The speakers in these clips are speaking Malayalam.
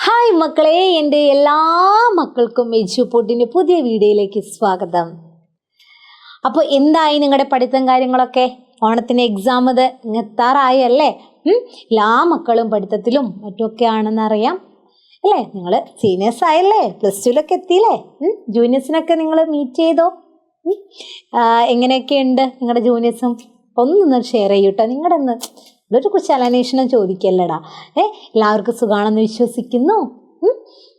ഹായ് മക്കളെ, എൻ്റെ എല്ലാ മക്കൾക്കും എജ്യൂപോട്ടിൻ്റെ പുതിയ വീഡിയോയിലേക്ക് സ്വാഗതം. അപ്പോൾ എന്തായി നിങ്ങളുടെ പഠിത്തം കാര്യങ്ങളൊക്കെ? ഓണത്തിന് എക്സാം ഇത് എത്താറായല്ലേ? എല്ലാ മക്കളും പഠിത്തത്തിലും മറ്റുമൊക്കെ ആണെന്നറിയാം അല്ലേ? നിങ്ങൾ സീനിയേഴ്സ് ആയല്ലേ? +2 എത്തിയില്ലേ? ജൂനിയേഴ്സിനൊക്കെ നിങ്ങൾ മീറ്റ് ചെയ്തോ? എങ്ങനെയൊക്കെയുണ്ട് നിങ്ങളുടെ ജൂനിയേഴ്സും? ഒന്നൊന്ന് ഷെയർ ചെയ്യൂട്ടോ. നിങ്ങളുടെ ഒന്ന് ഒരു കുശലാന്വേഷണം ചോദിക്കല്ലടാ. എല്ലാവർക്കും സുഖമാണെന്ന് വിശ്വസിക്കുന്നു.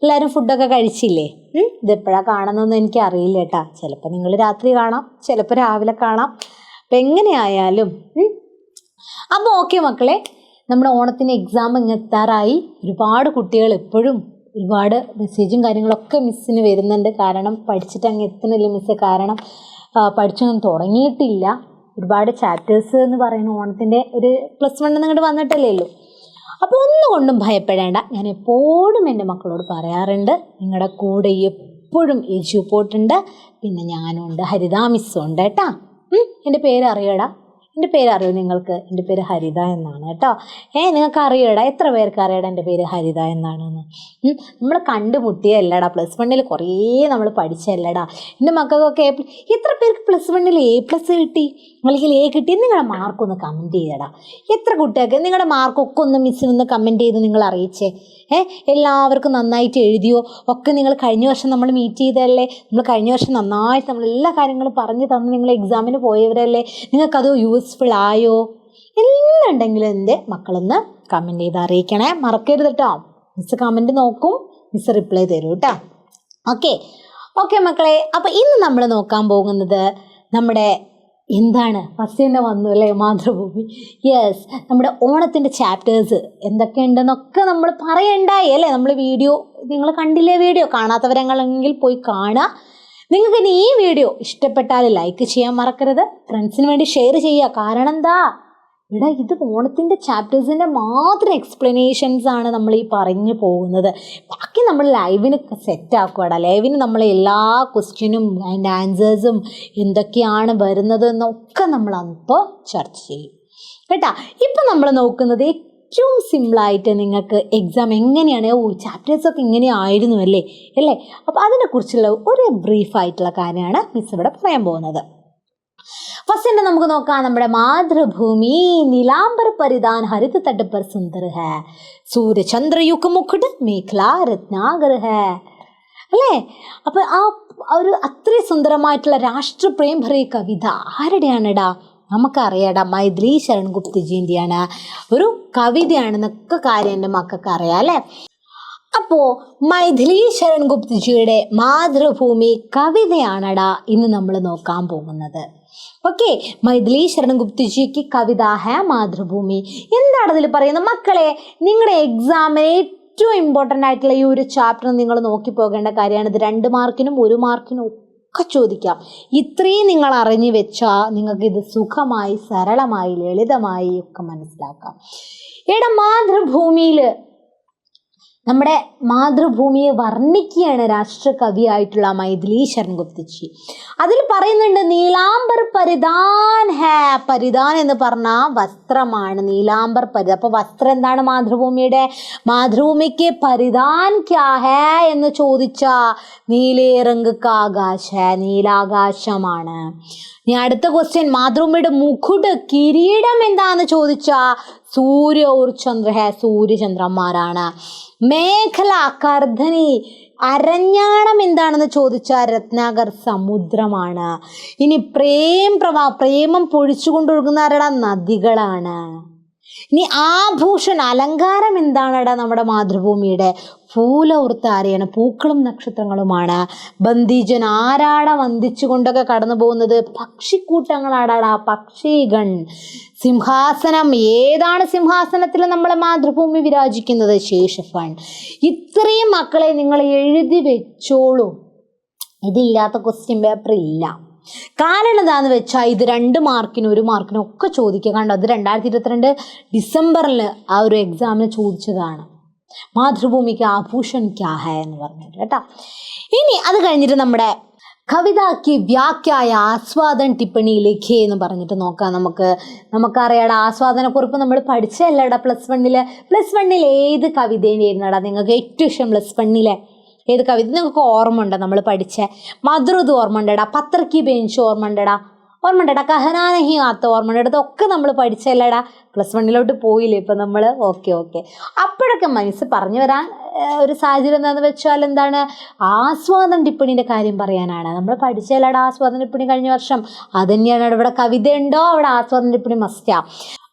എല്ലാവരും ഫുഡൊക്കെ കഴിച്ചില്ലേ? ഇതെപ്പോഴാണ് കാണുന്നതെന്ന് എനിക്ക് അറിയില്ല കേട്ടാ. ചിലപ്പോൾ നിങ്ങൾ രാത്രി കാണാം, ചിലപ്പോൾ രാവിലെ കാണാം. അപ്പം എങ്ങനെയായാലും അപ്പോൾ ഓക്കെ മക്കളെ, നമ്മുടെ ഓണത്തിന് എക്സാം എത്താറായി. ഒരുപാട് കുട്ടികൾ എപ്പോഴും ഒരുപാട് മെസ്സേജും കാര്യങ്ങളൊക്കെ മിസ്സിന് വരുന്നുണ്ട്. കാരണം പഠിച്ചിട്ട് അങ്ങ് എത്തുന്നില്ല മിസ്സേ, കാരണം പഠിച്ചൊന്നും തുടങ്ങിയിട്ടില്ല. ഒരുപാട് ചാപ്റ്റേഴ്സ് എന്ന് പറയുന്ന ഓണത്തിൻ്റെ ഒരു +1 നിങ്ങോട്ട് വന്നിട്ടല്ലേ ഉള്ളൂ. അപ്പോൾ ഒന്നുകൊണ്ടും ഭയപ്പെടേണ്ട. ഞാൻ എപ്പോഴും എൻ്റെ മക്കളോട് പറയാറുണ്ട്, നിങ്ങളുടെ കൂടെ എപ്പോഴും എജ്യൂപോട്ടുണ്ട്, പിന്നെ ഞാനും ഉണ്ട്, ഹരിത മിസ്സും ഉണ്ട് കേട്ടോ. എൻ്റെ പേര് അറിയടാ? എൻ്റെ പേര് അറിയോ നിങ്ങൾക്ക്? എൻ്റെ പേര് ഹരിത എന്നാണ് കേട്ടോ. നിങ്ങൾക്ക് അറിയടാ? എത്ര പേർക്ക് അറിയടാ എൻ്റെ പേര് ഹരിത എന്നാണെന്ന്? നമ്മൾ കണ്ടുമുട്ടിയല്ലടാ, +1 കുറേ നമ്മൾ പഠിച്ചല്ലടാ. എൻ്റെ മക്കൾക്കൊക്കെ എത്ര പേർക്ക് +1 A+ കിട്ടി അല്ലെങ്കിൽ A കിട്ടി? നിങ്ങളുടെ മാർക്കൊന്ന് കമൻറ്റ് ചെയ്യടാ. എത്ര കുട്ടികൾക്ക് നിങ്ങളുടെ മാർക്കൊക്കെ ഒന്ന് മിസ്സിനൊന്ന് കമൻറ്റ് ചെയ്ത് നിങ്ങൾ അറിയിച്ചേ. എല്ലാവർക്കും നന്നായിട്ട് എഴുതിയോ? ഒക്കെ നിങ്ങൾ കഴിഞ്ഞ വർഷം നമ്മൾ മീറ്റ് ചെയ്തതല്ലേ? നമ്മൾ കഴിഞ്ഞ വർഷം നന്നായിട്ട് നമ്മൾ എല്ലാ കാര്യങ്ങളും പറഞ്ഞു തന്ന് നിങ്ങൾ എക്സാമിന് പോയവരല്ലേ? നിങ്ങൾക്കത് യൂസ്ഫുൾ ആയോ? എന്നുണ്ടെങ്കിലും എൻ്റെ മക്കളൊന്ന് കമൻറ്റ് ചെയ്ത് അറിയിക്കണേ, മറക്കരുത് കേട്ടോ. മിസ്സ് കമൻറ്റ് നോക്കും, മിസ്സ് റിപ്ലൈ തരും കേട്ടോ. ഓക്കെ മക്കളെ, അപ്പോൾ ഇന്ന് നമ്മൾ നോക്കാൻ പോകുന്നത് നമ്മുടെ എന്താണ്, ഫസ്റ്റ് തന്നെ വന്നു അല്ലേ, മാതൃഭൂമി. യെസ്, നമ്മുടെ ഓണത്തിൻ്റെ ചാപ്റ്റേഴ്സ് എന്തൊക്കെയുണ്ടെന്നൊക്കെ നമ്മൾ പറയണ്ടായി അല്ലേ? നമ്മൾ വീഡിയോ നിങ്ങൾ കണ്ടില്ലേ? വീഡിയോ കാണാത്തവരെങ്കിൽ പോയി കാണുക. നിങ്ങൾക്ക് ഇനി ഈ വീഡിയോ ഇഷ്ടപ്പെട്ടാൽ ലൈക്ക് ചെയ്യാൻ മറക്കരുത്, ഫ്രണ്ട്സിന് വേണ്ടി ഷെയർ ചെയ്യുക. കാരണം എന്താ, ഇവിടെ ഇത് ഓണത്തിൻ്റെ ചാപ്റ്റേഴ്സിൻ്റെ മാത്രം എക്സ്പ്ലനേഷൻസ് ആണ് നമ്മൾ ഈ പറഞ്ഞു പോകുന്നത്. ബാക്കി നമ്മൾ ലൈവിന് സെറ്റ് ആക്കുകയാണ്. ലൈവിന് നമ്മൾ എല്ലാ ക്വസ്റ്റ്യനും അതിൻ്റെ ആൻസേഴ്സും എന്തൊക്കെയാണ് വരുന്നത് എന്നൊക്കെ നമ്മൾ അപ്പോൾ ചർച്ച ചെയ്യും കേട്ടോ. ഇപ്പം നമ്മൾ നോക്കുന്നത് ഏറ്റവും സിമ്പിളായിട്ട് നിങ്ങൾക്ക് എക്സാം എങ്ങനെയാണ്, ചാപ്റ്റേഴ്സൊക്കെ ഇങ്ങനെയായിരുന്നു അല്ലേ? അപ്പോൾ അതിനെക്കുറിച്ചുള്ള ഒരു ബ്രീഫായിട്ടുള്ള കാര്യമാണ് മിസ് ഇവിടെ പറയാൻ പോകുന്നത്. ഫസ്റ്റ് തന്നെ നമുക്ക് നോക്കാം, നമ്മുടെ മാതൃഭൂമി നീലാംബർ പരിധാൻ ഹരിത തട്ട് പർ സുന്ദർ ഹേ, സൂര്യ ചന്ദ്രയുഗ് മുക്കുട് മേഖല രത്നാകർ ഹേ അല്ലേ? അപ്പോൾ ആ ഒരു അത്രയും സുന്ദരമായിട്ടുള്ള രാഷ്ട്രപ്രേം ഭറിയ കവിത ആരുടെയാണെടാ? നമുക്കറിയാടാ, മൈഥിലി ശരൺ ഗുപ്തജിൻ്റെയാണ് ഒരു കവിതയാണെന്നൊക്കെ കാര്യം എൻ്റെ മക്കൾക്ക് അറിയാം അല്ലേ? അപ്പോൾ മൈഥിലി ശരൺ ഗുപ്തജിയുടെ മാതൃഭൂമി കവിതയാണടാ ഇന്ന് നമ്മൾ നോക്കാൻ പോകുന്നത്. ഓക്കെ, മൈഥിലി ശരൺ ഗുപ്തജിക്ക് കവിത ഹേ മാതൃഭൂമി. എന്താണ് അതിൽ പറയുന്നത് മക്കളെ? നിങ്ങളുടെ എക്സാമിന് ഏറ്റവും ഇമ്പോർട്ടൻ്റ് ആയിട്ടുള്ള ഈ ഒരു ചാപ്റ്റർ നിങ്ങൾ നോക്കി പോകേണ്ട കാര്യമാണ്. ഇത് 2 മാർക്കിനും 1 മാർക്കിനും ഒക്കെ ചോദിക്കാം. ഇത്രയും നിങ്ങൾ അറിഞ്ഞു വെച്ചാൽ നിങ്ങൾക്ക് ഇത് സുഖമായി, സരളമായി, ലളിതമായി ഒക്കെ മനസ്സിലാക്കാം. ഇവിടെ മാതൃഭൂമിയിൽ നമ്മുടെ മാതൃഭൂമിയെ വർണ്ണിക്കുകയാണ് രാഷ്ട്രകവിയായിട്ടുള്ള മൈഥിലി ശരൺ ഗുപ്തജി. അതിൽ പറയുന്നുണ്ട്, നീലാംബർ പരിധാൻ ഹേ. പരിധാൻ എന്ന് പറഞ്ഞാൽ വസ്ത്രമാണ്, നീലാംബർ പരിധാൻ. അപ്പോൾ വസ്ത്രം എന്താണ് മാതൃഭൂമിയുടെ? മാതൃഭൂമിക്ക് പരിധാൻ ക്യാ ഹേ എന്ന് ചോദിച്ചാൽ നീലേ രംഗ് കാ ആകാശ, നീലാകാശമാണ്. ഇനി അടുത്ത ക്വസ്റ്റ്യൻ, മാതൃഭൂമിയുടെ മുഖുട് കിരീടം എന്താന്ന് ചോദിച്ചാൽ സൂര്യ ഓർ ചന്ദ്ര ഹേ, സൂര്യചന്ദ്രന്മാരാണ്. മേഖല കർദ്ധനി അരഞ്ഞാണം എന്താണെന്ന് ചോദിച്ചാൽ രത്നാകർ സമുദ്രമാണ്. ഇനി പ്രേമം പൊഴിച്ചുകൊണ്ടൊഴുകുന്ന ആരുടെ? നദികളാണ്. ഇനി ആഭൂഷൺ അലങ്കാരം എന്താണടാ നമ്മുടെ മാതൃഭൂമിയുടെ? പൂലവൃത്താരെയാണ്, പൂക്കളും നക്ഷത്രങ്ങളുമാണ്. ബന്ദിജൻ ആരാടാ വന്ദിച്ചു കൊണ്ടൊക്കെ കടന്നു പോകുന്നത്? പക്ഷിക്കൂട്ടങ്ങളാടാ, പക്ഷിഗൺ. സിംഹാസനം ഏതാണ്? സിംഹാസനത്തിൽ നമ്മളെ മാതൃഭൂമി വിരാജിക്കുന്നത്? ശേഷഫൺ. ഇത്രയും മക്കളെ നിങ്ങൾ എഴുതി വെച്ചോളൂ. ഇതില്ലാത്ത ക്വസ്റ്റ്യൻ പേപ്പർ ഇല്ല. കാരണം എന്താണെന്ന് വെച്ചാൽ ഇത് 2 മാർക്കിനും 1 മാർക്കിനും ഒക്കെ ചോദിക്കുക. കണ്ടോ, അത് 2022 ഡിസംബറിൽ ആ ഒരു എക്സാമിന് ചോദിച്ചതാണ്. മാതൃഭൂമിക്ക് ആഭൂഷൺ ക്യാ ഹേ എന്ന് പറഞ്ഞിട്ട് കേട്ടോ. ഇനി അത് കഴിഞ്ഞിട്ട് നമ്മുടെ കവിതാക്കി വ്യാഖ്യായ ആസ്വാദൻ ടിപ്പണി ലിഖേ എന്ന് പറഞ്ഞിട്ട് നോക്കാം. നമുക്കറിയാടാ, ആസ്വാദനക്കുറിപ്പ് നമ്മൾ പഠിച്ചല്ലടാ പ്ലസ് വണ്ണിൽ ഏത് കവിതയായിരുന്നടാ നിങ്ങൾക്ക് ഏറ്റവും ഇഷ്ടം? പ്ലസ് വണ്ണിലെ ഏത് കവിത നിങ്ങൾക്ക് ഓർമ്മ ഉണ്ടോ? നമ്മൾ പഠിച്ച മധുരത് ഓർമ്മ ഉണ്ടടാ, പത്രക്കി ബെഞ്ച് ഓർമ്മ ഉണ്ടടാ, കഹനാനഹി ആത്ത ഓർമ്മ ഉണ്ട്. ഇതൊക്കെ നമ്മൾ പഠിച്ചല്ലടാ. പ്ലസ് വണ്ണിലോട്ട് പോയില്ലേ ഇപ്പം നമ്മൾ? ഓക്കെ. അപ്പോഴൊക്കെ മനസ്സ് പറഞ്ഞു വരാൻ ഒരു സാഹചര്യം എന്താണെന്ന് വെച്ചാൽ എന്താണ്, ആസ്വാദന ടിപ്പണിൻ്റെ കാര്യം പറയാനാണ്. നമ്മൾ പഠിച്ചല്ലടാ ആസ്വാദന ടിപ്പണി കഴിഞ്ഞ വർഷം. അത് തന്നെയാണ് ഇവിടെ കവിത ഉണ്ടോ അവിടെ ആസ്വാദന ടിപ്പണി മസ്റ്റാ.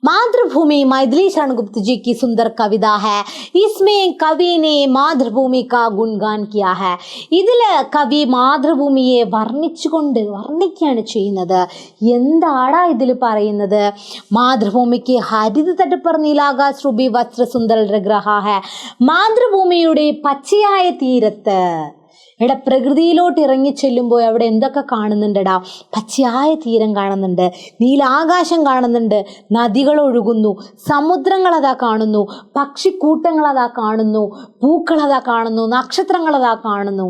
मातृभूमि मैथिली शरण गुप्त जी की सुंदर कविता है. इसमें कवि ने मातृभूमि का गुणगान किया है. ഇതിൽ കവി മാതൃഭൂമിയെ വർണ്ണിക്കുകയാണ് ചെയ്യുന്നത്. എന്താടാ ഇതിൽ പറയുന്നത്? മാതൃഭൂമിക്ക് ഹരിത തട്ടുപ്പർ നീലാകാശ് റുബി വസ്ത്ര സുന്ദർ രഗ്രഹ ഹെ. മാതൃഭൂമിയുടെ പച്ചയായ തീരത്ത് പ്രകൃതിയിലോട്ട് ഇറങ്ങി ചെല്ലുമ്പോൾ അവിടെ എന്തൊക്കെ കാണുന്നുണ്ടടാ? പച്ചയായ തീരം കാണുന്നുണ്ട്, നീലാകാശം കാണുന്നുണ്ട്, നദികൾ ഒഴുകുന്നു, സമുദ്രങ്ങളതാ കാണുന്നു, പക്ഷിക്കൂട്ടങ്ങളതാ കാണുന്നു, പൂക്കളതാ കാണുന്നു, നക്ഷത്രങ്ങളതാ കാണുന്നു,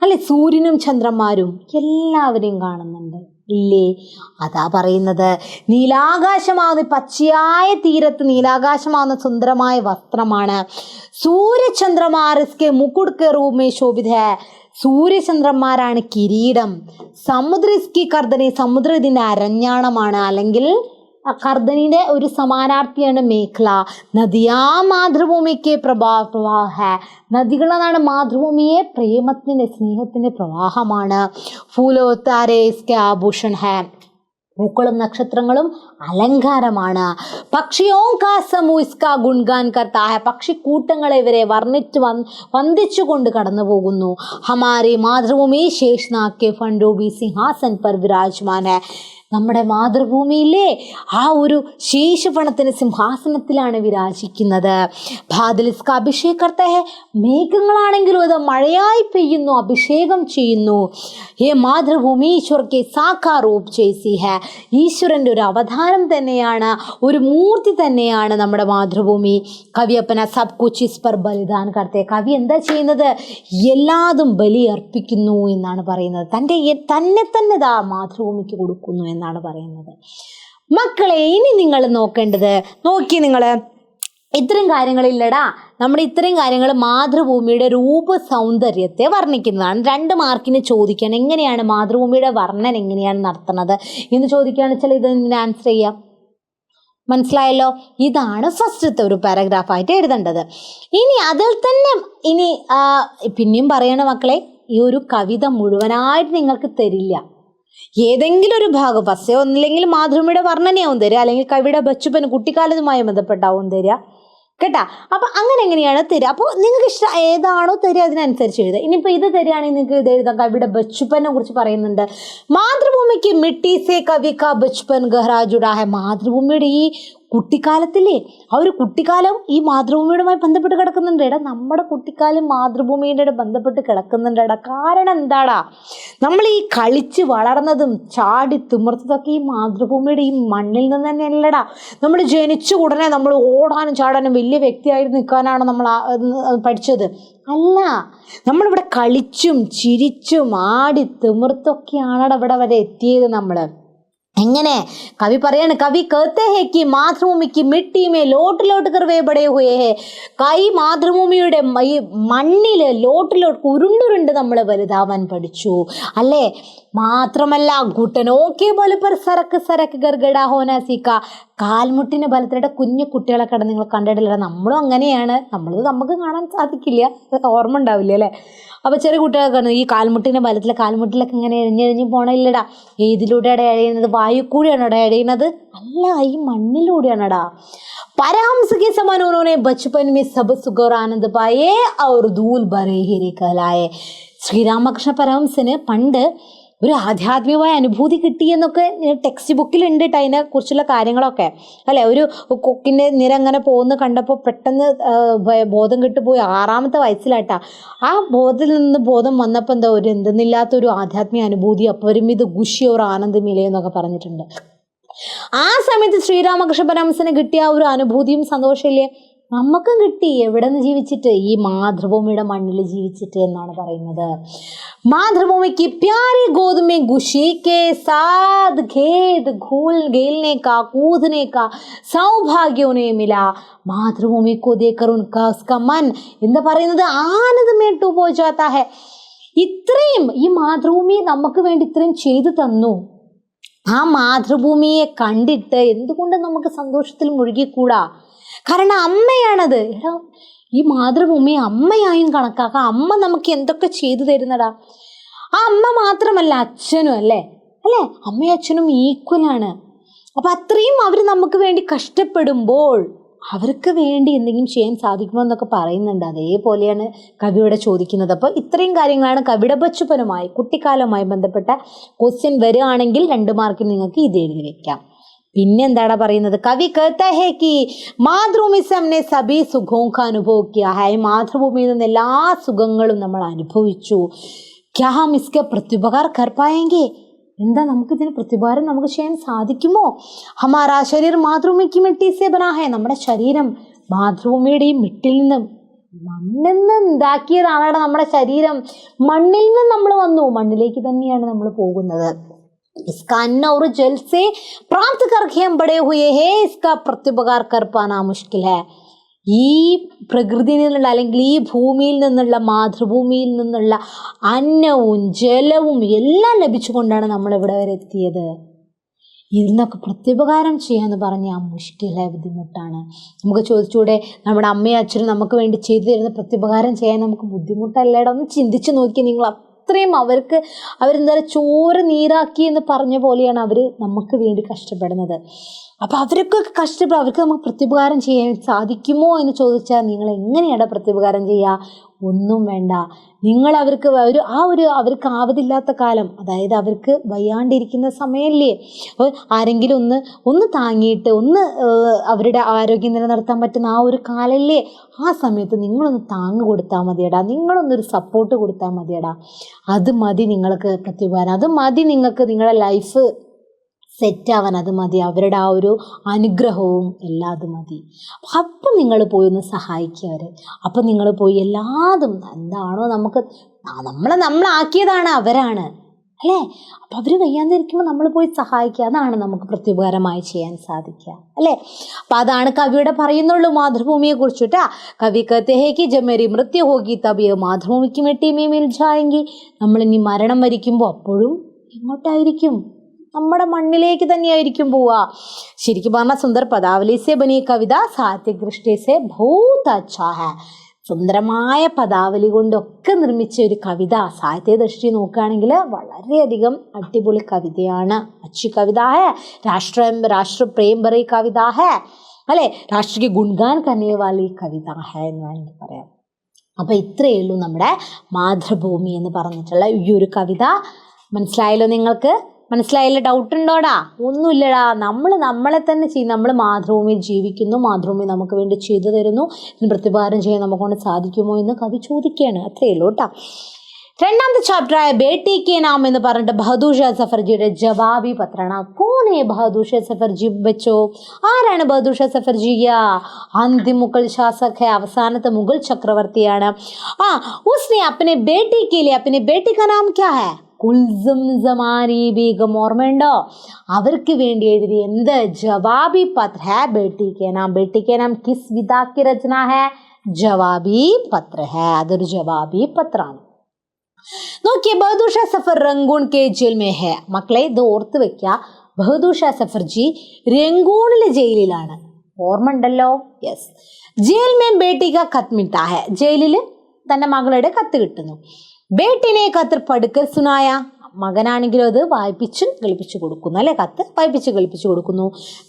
അല്ലെ? സൂര്യനും ചന്ദ്രന്മാരും എല്ലാവരെയും കാണുന്നുണ്ട് ഇല്ലേ? അതാ പറയുന്നത്, നീലാകാശമാകുന്ന പച്ചയായ തീരത്ത് നീലാകാശമാകുന്ന സുന്ദരമായ വസ്ത്രമാണ്. സൂര്യചന്ദ്രമാർ ഇസ്കെ മുകുട് കെ റൂപ് മേ ശോഭിത ഹൈ. സൂര്യചന്ദ്രന്മാരാണ് കിരീടം. സമുദ്ര ഇസ്കി കർദനി. സമുദ്രം ഇതിൻ്റെ അരഞ്ഞാണമാണ്, അല്ലെങ്കിൽ കർദനിയുടെ ഒരു സമാനാർത്ഥിയാണ് മേഖല. നദിയാ മാതൃഭൂമിക്ക് പ്രവാഹ. നദികളാണ് മാതൃഭൂമിയെ പ്രേമത്തിൻ്റെ സ്നേഹത്തിൻ്റെ പ്രവാഹമാണ്. ഫൂലോ താരേ ഇസ്കെ ആഭൂഷൺ ഹൈ. പൂക്കളും നക്ഷത്രങ്ങളും അലങ്കാരമാണ്. പക്ഷിയോ കാ സമൂഹ ഇസ്കാ ഗുൺഗാൻ കർത്താ ഹൈ. പക്ഷിക്കൂട്ടങ്ങളെ ഇവരെ വന്ദിച്ചുകൊണ്ട് കടന്നു പോകുന്നു. ഹമാരി മാതൃഭൂമി ശേഷ്നാഗ് കെ ഫണ്ടോബി സിംഹാസൻ പർ വിരാജ്മാൻ ഹൈ. നമ്മുടെ മാതൃഭൂമിയിലെ ആ ഒരു ശേഷഫണത്തിന് സിംഹാസനത്തിലാണ് വിരാജിക്കുന്നത്. ബാദലിസ്ക അഭിഷേക് കർത്ത ഹെ. മേഘങ്ങളാണെങ്കിലും അത് മഴയായി പെയ്യുന്നു, അഭിഷേകം ചെയ്യുന്നു. ഹേ മാതൃഭൂമി ഈശ്വർക്ക് സാക്കാർ റൂപ് ജൈസി ഹെ. ഈശ്വരൻ്റെ ഒരു അവതാരം തന്നെയാണ്, ഒരു മൂർത്തി തന്നെയാണ് നമ്മുടെ മാതൃഭൂമി. കവി അപ്പന സബ് കുച്ച് ഇസ് പർ ബലിദാൻ കർത്തെ. കവി എന്താ ചെയ്യുന്നത്? എല്ലാതും ബലി അർപ്പിക്കുന്നു എന്നാണ് പറയുന്നത്. തന്നെ ദാ മാതൃഭൂമിക്ക് കൊടുക്കുന്നു എന്നാണ് പറയുന്നത്. മക്കളെ, ഇനി നിങ്ങൾ നോക്കി നിങ്ങൾ ഇത്രയും കാര്യങ്ങളില്ലടാ. നമ്മുടെ ഇത്രയും കാര്യങ്ങൾ മാതൃഭൂമിയുടെ രൂപ സൗന്ദര്യത്തെ വർണ്ണിക്കുന്നതാണ്. 2 മാർക്കിന് ചോദിക്കാൻ എങ്ങനെയാണ് മാതൃഭൂമിയുടെ വർണ്ണന എങ്ങനെയാണ് നടത്തുന്നത് എന്ന് ചോദിക്കുകയാണെന്ന് വെച്ചാൽ ഇതിന് ആൻസർ ചെയ്യാം. മനസ്സിലായല്ലോ? ഇതാണ് ഫസ്റ്റത്തെ ഒരു പാരഗ്രാഫായിട്ട് എഴുതേണ്ടത്. ഇനി അതിൽ തന്നെ പിന്നെയും പറയണ മക്കളെ, ഈ ഒരു കവിത മുഴുവനായിട്ട് നിങ്ങൾക്ക് തരില്ല. ഏതെങ്കിലും ഒരു ഭാഗം ഫസ്റ്റ് ഒന്നില്ലെങ്കിൽ മാതൃഭൂമിയുടെ വർണ്ണനയാവും തരിക, അല്ലെങ്കിൽ കവിയുടെ ബച്ചുപ്പന് കുട്ടിക്കാലത്തുമായി ബന്ധപ്പെട്ടാവും തരിക കേട്ടാ. അപ്പം അങ്ങനെ എങ്ങനെയാണ് തരിക? അപ്പോൾ നിങ്ങൾക്ക് ഇഷ്ടം ഏതാണോ തരിക അതിനനുസരിച്ച് എഴുതുക. ഇനിയിപ്പോൾ ഇത് തരികയാണെങ്കിൽ നിങ്ങൾക്ക് ഇത് എഴുതാം. കവിയുടെ ബച്ചുപ്പനെ കുറിച്ച് പറയുന്നുണ്ട്. മാതൃഭൂമിക്ക് മിട്ടി സേ കവി കാ ബച്ചുപ്പൻ ഗഹ്റാ ജുടാ ഹൈ. മാതൃഭൂമിയുടെ ഈ കുട്ടിക്കാലത്തില്ലേ, ആ ഒരു കുട്ടിക്കാലം ഈ മാതൃഭൂമിയുമായി ബന്ധപ്പെട്ട് കിടക്കുന്നുണ്ട്. നമ്മുടെ കുട്ടിക്കാലം മാതൃഭൂമിയുടെ ബന്ധപ്പെട്ട് കിടക്കുന്നുണ്ട്. കാരണം എന്താടാ? നമ്മൾ ഈ കളിച്ച് വളർന്നതും ചാടി തിമിർത്തതൊക്കെ ഈ മാതൃഭൂമിയുടെ ഈ മണ്ണിൽ നിന്ന് തന്നെയല്ലടാ. നമ്മൾ ജനിച്ച ഉടനെ നമ്മൾ ഓടാനും ചാടാനും വലിയ വ്യക്തിയായിട്ട് നിൽക്കാനാണ് നമ്മൾ പഠിച്ചത്? അല്ല, നമ്മളിവിടെ കളിച്ചും ചിരിച്ചും ആടി തിമിർത്തൊക്കെയാണ് ഇവിടെ വരെ എത്തിയത്. നമ്മൾ എങ്ങനെ? കവി പറയാണ്, കവി कहते हैं कि मातृभूमि की मिट्टी में लोट कर वे बड़े हुए हैं. കൈ മാതൃഭൂമിയുടെ ഈ മണ്ണിൽ ലോട്ടിലോട്ട് ഉരുണ്ടുരുണ്ട് നമ്മൾ വലുതാവാൻ പഠിച്ചു അല്ലേ? മാത്രമല്ല ഗുട്ടനോക്കെ പോലെ per സരക്ക് ഗർഗഡ ഹോന സീക്ക. കാൽമുട്ടിന് ബലത്തിലൂടെ കുഞ്ഞു കുട്ടികളെ കടന്ന് നിങ്ങൾ കണ്ടിട്ടില്ല? നമ്മളും അങ്ങനെയാണ്. നമുക്ക് കാണാൻ സാധിക്കില്ല, ഓർമ്മ ഉണ്ടാവില്ല അല്ലേ? അപ്പോൾ ചെറിയ കുട്ടികളെ കാണുന്നു ഈ കാൽമുട്ടിൻ്റെ കാൽമുട്ടിലൊക്കെ ഇങ്ങനെ എഴിഞ്ഞെഴിഞ്ഞ് പോകണില്ലടാ. ഏതിലൂടെയാണ് എഴയുന്നത്? വായു കൂടിയാണോ എഴയുന്നത്? അല്ല, ഈ മണ്ണിലൂടെയാണടാ. परहंस के समान उन्होंने बचपन में सब सुख और आनंद पाए और धूल भरे हीरे कहलाए. ശ്രീരാമകൃഷ്ണ പരമഹംസന് പണ്ട് ഒരു ആധ്യാത്മികമായ അനുഭൂതി കിട്ടിയെന്നൊക്കെ ടെക്സ്റ്റ് ബുക്കിലുണ്ട് കേട്ടോ, അതിനെക്കുറിച്ചുള്ള കാര്യങ്ങളൊക്കെ അല്ലേ. ഒരു കൊക്കിൻ്റെ നിര അങ്ങനെ പോകുന്ന കണ്ടപ്പോൾ പെട്ടെന്ന് ബോധം കിട്ടുപോയി. 6ാമത്തെ വയസ്സിലാട്ടാ. ആ ബോധത്തിൽ നിന്ന് ബോധം വന്നപ്പോൾ എന്താ ഒരു എന്തെന്നില്ലാത്തൊരു ആധ്യാത്മിക അനുഭൂതി, അപരിമിത ഖുഷി ഒരു ആനന്ദമില്ലയെന്നൊക്കെ പറഞ്ഞിട്ടുണ്ട്. ആ സമയത്ത് ശ്രീരാമകൃഷ്ണ പരമഹംസന് കിട്ടിയ ഒരു അനുഭൂതിയും സന്തോഷമില്ലേ? നമുക്കും കിട്ടി. എവിടെ നിന്ന് ജീവിച്ചിട്ട്? ഈ മാതൃഭൂമിയുടെ മണ്ണിൽ ജീവിച്ചിട്ട് എന്നാണ് പറയുന്നത്. മാതൃഭൂമിക്ക് പ്യാരി ഗോദുമേ ഖുശി കെ സാദ് ഖേദ് ഖേൽനെ കാ കൂദനെ കാ സൗഭാഗ്യ ഉനേ മിലാ. മാതൃഭൂമി കോ ദേഖർ ഉൻകാ ഉസ്കാ മൻ എന്താ പറയുന്നത്? ആനന്ദ് മേ ഡൂബ് ഹോ ജാതാ ഹൈ. ഇത്രയും ഈ മാതൃഭൂമി നമുക്ക് വേണ്ടി ഇത്രയും ചെയ്തു തന്നു. ആ മാതൃഭൂമിയെ കണ്ടിട്ട് എന്തുകൊണ്ട് നമുക്ക് സന്തോഷത്തിൽ മുഴുകിക്കൂടാ? കാരണം അമ്മയാണത്. എടാ, ഈ മാതൃഭൂമിയെ അമ്മയായും കണക്കാക്കാം. അമ്മ നമുക്ക് എന്തൊക്കെ ചെയ്തു തരുന്നടാ. ആ അമ്മ മാത്രമല്ല, അച്ഛനും അല്ലേ അമ്മയും അച്ഛനും ഈക്വലാണ്. അപ്പം അത്രയും അവർ നമുക്ക് വേണ്ടി കഷ്ടപ്പെടുമ്പോൾ അവർക്ക് വേണ്ടി എന്തെങ്കിലും ചെയ്യാൻ സാധിക്കുമോ എന്നൊക്കെ പറയുന്നുണ്ട്. അതേപോലെയാണ് കവിയുടെ ചോദിക്കുന്നത്. അപ്പോൾ ഇത്രയും കാര്യങ്ങളാണ് കവിയുടെ ബച്ചുപ്പനുമായി കുട്ടിക്കാലവുമായി ബന്ധപ്പെട്ട ക്വസ്റ്റ്യൻ വരികയാണെങ്കിൽ 2 മാർക്കിന് നിങ്ങൾക്ക് ഇത് എഴുതി വെക്കാം. പിന്നെ എന്താണ് പറയുന്നത്? കവി कहता है कि മാതൃഭൂമി से हमने सभी सुखों का अनुभव किया है. മാതൃഭൂമിയിൽ നിന്ന് എല്ലാ സുഖങ്ങളും നമ്മൾ അനുഭവിച്ചു. क्या हम इसके प्रत्युपकार कर पाएंगे? എന്താ നമുക്കിതിന് പ്രത്യുപകാരം നമുക്ക് ചെയ്യാൻ സാധിക്കുമോ? ഹമാരാ ശരീർ മാതൃഭൂമിക്ക് മിട്ടി സെ ബനാ ഹൈ. നമ്മുടെ ശരീരം മാതൃഭൂമിയുടെയും മിട്ടിൽ നിന്നും മണ്ണിൽ നിന്ന് ഉണ്ടാക്കിയതാണ് നമ്മുടെ ശരീരം. മണ്ണിൽ നിന്ന് നമ്മൾ വന്നു, മണ്ണിലേക്ക് തന്നെയാണ് നമ്മൾ പോകുന്നത്. इसका अन्न और जल से प्राप्त करके हम बड़े हुए हैं. इसका प्रत्युपकार कर पाना मुश्किल है. ഈ പ്രകൃതിയിൽ നിന്നുള്ള അല്ലെങ്കിൽ ഈ ഭൂമിയിൽ നിന്നുള്ള മാതൃഭൂമിയിൽ നിന്നുള്ള അന്നവും ജലവും എല്ലാം ലഭിച്ചുകൊണ്ടാണ് നമ്മളിവിടെ വരെ എത്തിയത്. ഇതിനൊക്കെ പ്രത്യുപകാരം ചെയ്യാന്ന് പറഞ്ഞാൽ മുഷ്കിലായ ബുദ്ധിമുട്ടാണ്. നമുക്ക് ചോദിച്ചൂടെ, നമ്മുടെ അമ്മയും അച്ഛനും നമുക്ക് വേണ്ടി ചെയ്തു തരുന്ന പ്രത്യുപകാരം ചെയ്യാൻ നമുക്ക് ബുദ്ധിമുട്ടല്ലേടാ? ഒന്ന് ചിന്തിച്ച് നോക്കി നിങ്ങൾ. അത്രയും അവരെന്താ ചോര നീരാക്കി എന്ന് പറഞ്ഞ പോലെയാണ് അവർ നമുക്ക് വേണ്ടി കഷ്ടപ്പെടുന്നത്. അപ്പോൾ അവർക്ക് നമുക്ക് പ്രത്യുപകാരം ചെയ്യാൻ സാധിക്കുമോ എന്ന് ചോദിച്ചാൽ നിങ്ങൾ എങ്ങനെയാണ് പ്രത്യുപകാരം ചെയ്യുക? ഒന്നും വേണ്ട. നിങ്ങൾ അവർക്ക് അവർക്ക് ആവതില്ലാത്ത കാലം, അതായത് അവർക്ക് വയ്യാണ്ടിരിക്കുന്ന സമയമല്ലേ, ആരെങ്കിലും ഒന്ന് താങ്ങിയിട്ട് അവരുടെ ആരോഗ്യം നിലനിർത്താൻ പറ്റുന്ന ആ ഒരു കാലല്ലേ, ആ സമയത്ത് നിങ്ങളൊന്ന് താങ്ങ് കൊടുത്താൽ മതിയടാ, നിങ്ങളൊന്നൊരു സപ്പോർട്ട് കൊടുത്താൽ മതിയടാ. അത് മതി നിങ്ങൾക്ക് പ്രത്യുപകാരം. അത് മതി നിങ്ങൾക്ക് നിങ്ങളുടെ ലൈഫ് സെറ്റാവാൻ. അത് മതി. അവരുടെ ആ ഒരു അനുഗ്രഹവും എല്ലാം അത് മതി. അപ്പം നിങ്ങൾ പോയി ഒന്ന് സഹായിക്കുക അവരെ. അപ്പം നിങ്ങൾ പോയി എല്ലാതും എന്താണോ നമ്മളാക്കിയതാണ് അവരാണ് അല്ലേ. അപ്പം അവർ വയ്യാതിരിക്കുമ്പോൾ നമ്മൾ പോയി സഹായിക്കുക. അതാണ് നമുക്ക് പ്രത്യുപകാരമായി ചെയ്യാൻ സാധിക്കുക അല്ലേ. അപ്പം അതാണ് കവിയുടെ പറയുന്നുള്ളൂ മാതൃഭൂമിയെ കുറിച്ചിട്ടാ. കവി कहते हैं कि जब मेरी मृत्यु होगी तब ये मातृभूमि की मिट्टी में मिल जाएंगी. നമ്മളിനി മരണം വരിക്കുമ്പോൾ അപ്പോഴും എങ്ങോട്ടായിരിക്കും? നമ്മുടെ മണ്ണിലേക്ക് തന്നെയായിരിക്കും പോവുക. ശരിക്കും പറഞ്ഞാൽ സുന്ദർ പദാവലി സെ ബനി കവിത സാഹിത്യ ദൃഷ്ടി സെ ബഹുത് അച്ഛാ ഹൈ. സുന്ദരമായ പദാവലി കൊണ്ടൊക്കെ നിർമ്മിച്ച ഒരു കവിത സാഹിത്യ ദൃഷ്ടി നോക്കുകയാണെങ്കിൽ വളരെയധികം അടിപൊളി കവിതയാണ്. അച്ഛി കവിത ഹൈ. രാഷ്ട്ര പ്രേം ഭരി കവിത ഹൈ അല്ലേ. രാഷ്ട്രീയ ഗുൺഗാൻ കരനെ വാലി കവിത ഹൈ എന്ന് വേണമെങ്കിൽ പറയാം. അപ്പോൾ ഇത്രയേ ഉള്ളൂ നമ്മുടെ മാതൃഭൂമി എന്ന് പറഞ്ഞിട്ടുള്ള ഈ ഒരു കവിത. മനസ്സിലായല്ലോ നിങ്ങൾക്ക്? മനസ്സിലായില്ല? ഡൗട്ട് ഉണ്ടോടാ? ഒന്നുമില്ലടാ. നമ്മളെ തന്നെ ചെയ്യും. നമ്മൾ മാതൃഭൂമിയിൽ ജീവിക്കുന്നു, മാതൃഭൂമി നമുക്ക് വേണ്ടി ചെയ്തു തരുന്നു. ഇതിന് പ്രത്യുപകാരം ചെയ്യാൻ നമുക്കൊണ്ട് സാധിക്കുമോ എന്ന് കവി ചോദിക്കുകയാണ്. അത്രയേ ഉള്ളൂ കേട്ടോ. രണ്ടാമത്തെ ചാപ്റ്ററായ ബേട്ടി കെ നാം എന്ന് പറഞ്ഞിട്ട് ബഹദൂർ ഷാ സഫർജിയുടെ ജവാബി പത്രമാണ്. കോനെ ബഹദൂർ ഷാ സഫർജി ബച്ചോ? ആരാണ് ബഹദൂർ ഷാ സഫർജി? അന്തിം മുഗൾ ശാസക് ഹെ. അവസാനത്തെ മുഗൾ ചക്രവർത്തിയാണ്. ഉസ്നെ അപ്പനെ ബേട്ടി കെ ലിയെ അപ്പനെ ബേട്ടി കാ നാം ക്യാ ഹെ? കുൽസും ജമാനി ബീഗം. ഓർമ്മയുണ്ടോ? അവർക്ക് വേണ്ടി എഴുതിയ എന്ത് ജവാബി പത്ര ഹെ ബേട്ടി കെ നാം. ബേട്ടി കെ നാം കിസ് വിധാ കി രചന ഹെ? ജവാബി പത്ര ഹെ. അതൊരു ജവാബി പത്രാണ്. നോക്കിയേ, ബഹദൂർ ഷാ സഫർ റംഗൂൺ കെ ജയിൽ മേ ഹെ. മക്കളെ ഇത് ഓർത്ത് വെക്കുക. ബഹദൂർ ഷാ സഫർജി രംഗൂണിലെ ജയിലിലാണ്. ഓർമ്മ ഉണ്ടല്ലോ? യെസ്. ജയിൽ മേ ബേട്ടി കാ ഖത്ത് മിൽത്താ ഹെ. ജയിലിൽ തൻ്റെ മകളുടെ കത്ത് കിട്ടുന്നു. ബേട്ടിനെ കത്ത് പടുക്കൽ സുനായ. മകനാണെങ്കിലും അത് വായിപ്പിച്ച് കളിപ്പിച്ചു കൊടുക്കുന്നു അല്ലെ. കത്ത് വായിപ്പിച്ച് കളിപ്പിച്ചു കൊടുക്കുന്നു.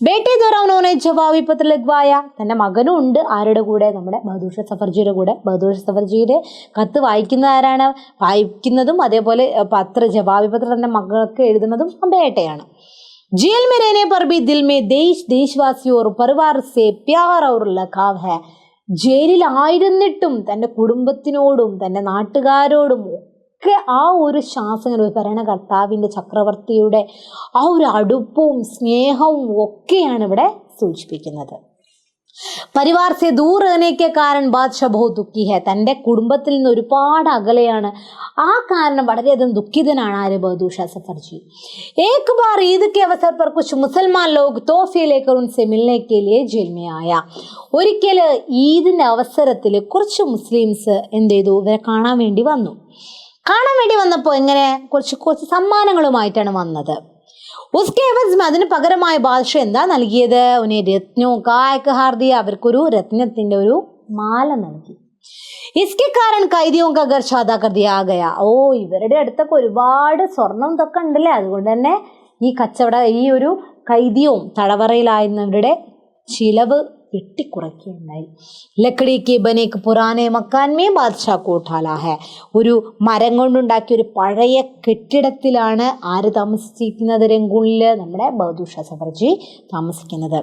ബേട്ടി ദ്വാരാ ജവാബി പത്ര ലഗ്വായ. തൻ്റെ മകനും ഉണ്ട്. ആരുടെ കൂടെ? നമ്മുടെ ബഹദൂർ ഷാ സഫർജിയുടെ കൂടെ. ബഹദൂർ ഷാ സഫർജിയുടെ കത്ത് വായിക്കുന്ന ആരാണ്? വായിക്കുന്നതും അതേപോലെ ജവാബി പത്രം തൻ്റെ മകൾക്ക് എഴുതുന്നതും ബേട്ടയാണ്. जेल में रहने पर भी दिल में देशवासियों और परिवार से प्यार और लगाव है. ജയിലിലായിരുന്നിട്ടും തൻ്റെ കുടുംബത്തിനോടും തൻ്റെ നാട്ടുകാരോടും ഒക്കെ ആ ഒരു ശാസന, ഭരണകർത്താവിൻ്റെ ചക്രവർത്തിയുടെ ആ ഒരു അടുപ്പവും സ്നേഹവും ഒക്കെയാണ് ഇവിടെ സൂചിപ്പിക്കുന്നത്. പരിവാർ സെ ദൂർ रहने के कारण ബാദ്ഷാ बहुत दुखी है. തൻ്റെ കുടുംബത്തിൽ നിന്ന് ഒരുപാട് അകലെയാണ്. ആ കാരണം വളരെയധികം ദുഃഖിതനാണ് ആര്, ബഹദൂർ ഷാ സഫർജി. एक बार ईद के अवसर पर कुछ मुसलमान लोग तोहफे लेकर उनसे मिलने के लिए जेल में आया. ഒരിക്കൽ ഈദിൻ്റെ അവസരത്തിൽ കുറച്ച് മുസ്ലിംസ് എന്ത് ചെയ്തു, ഇവരെ കാണാൻ വേണ്ടി വന്നപ്പോൾ എങ്ങനെ കുറച്ച് സമ്മാനങ്ങളുമായിട്ടാണ് വന്നത്. ഉസ്കെ എവസ് में അതിന് പകരമായി ബാദ്ഷാ എന്താ നൽകിയത്, ഉന്നെ രത്നോ കായക്ക് ഹാർദിയ, അവർക്കൊരു രത്നത്തിൻ്റെ ഒരു മാല നൽകി. ഇസ്കെ കാരണം കൈദിയോ കാ ഘർ ഷാദാ കർ ദിയാ ഗയാ. ഇവരുടെ അടുത്തൊക്കെ ഒരുപാട് സ്വർണം ഇതൊക്കെ ഉണ്ടല്ലേ, അതുകൊണ്ട് തന്നെ ഈ ഒരു കൈദിയവും തടവറയിലായിരുന്നവരുടെ ചിലവ് വെട്ടിക്കുറയ്ക്കുകയുണ്ടായി. ലക്കടി കി ബനെ एक पुराने मकान में बादशाह को उठाला है. ഒരു മരം കൊണ്ടുണ്ടാക്കിയ ഒരു പഴയ കെട്ടിടത്തിലാണ് ആര് താമസിച്ചിരിക്കുന്നത്, രംഗൂണില് നമ്മുടെ ബഹദൂർ ഷാ സഫർജി താമസിക്കുന്നത്.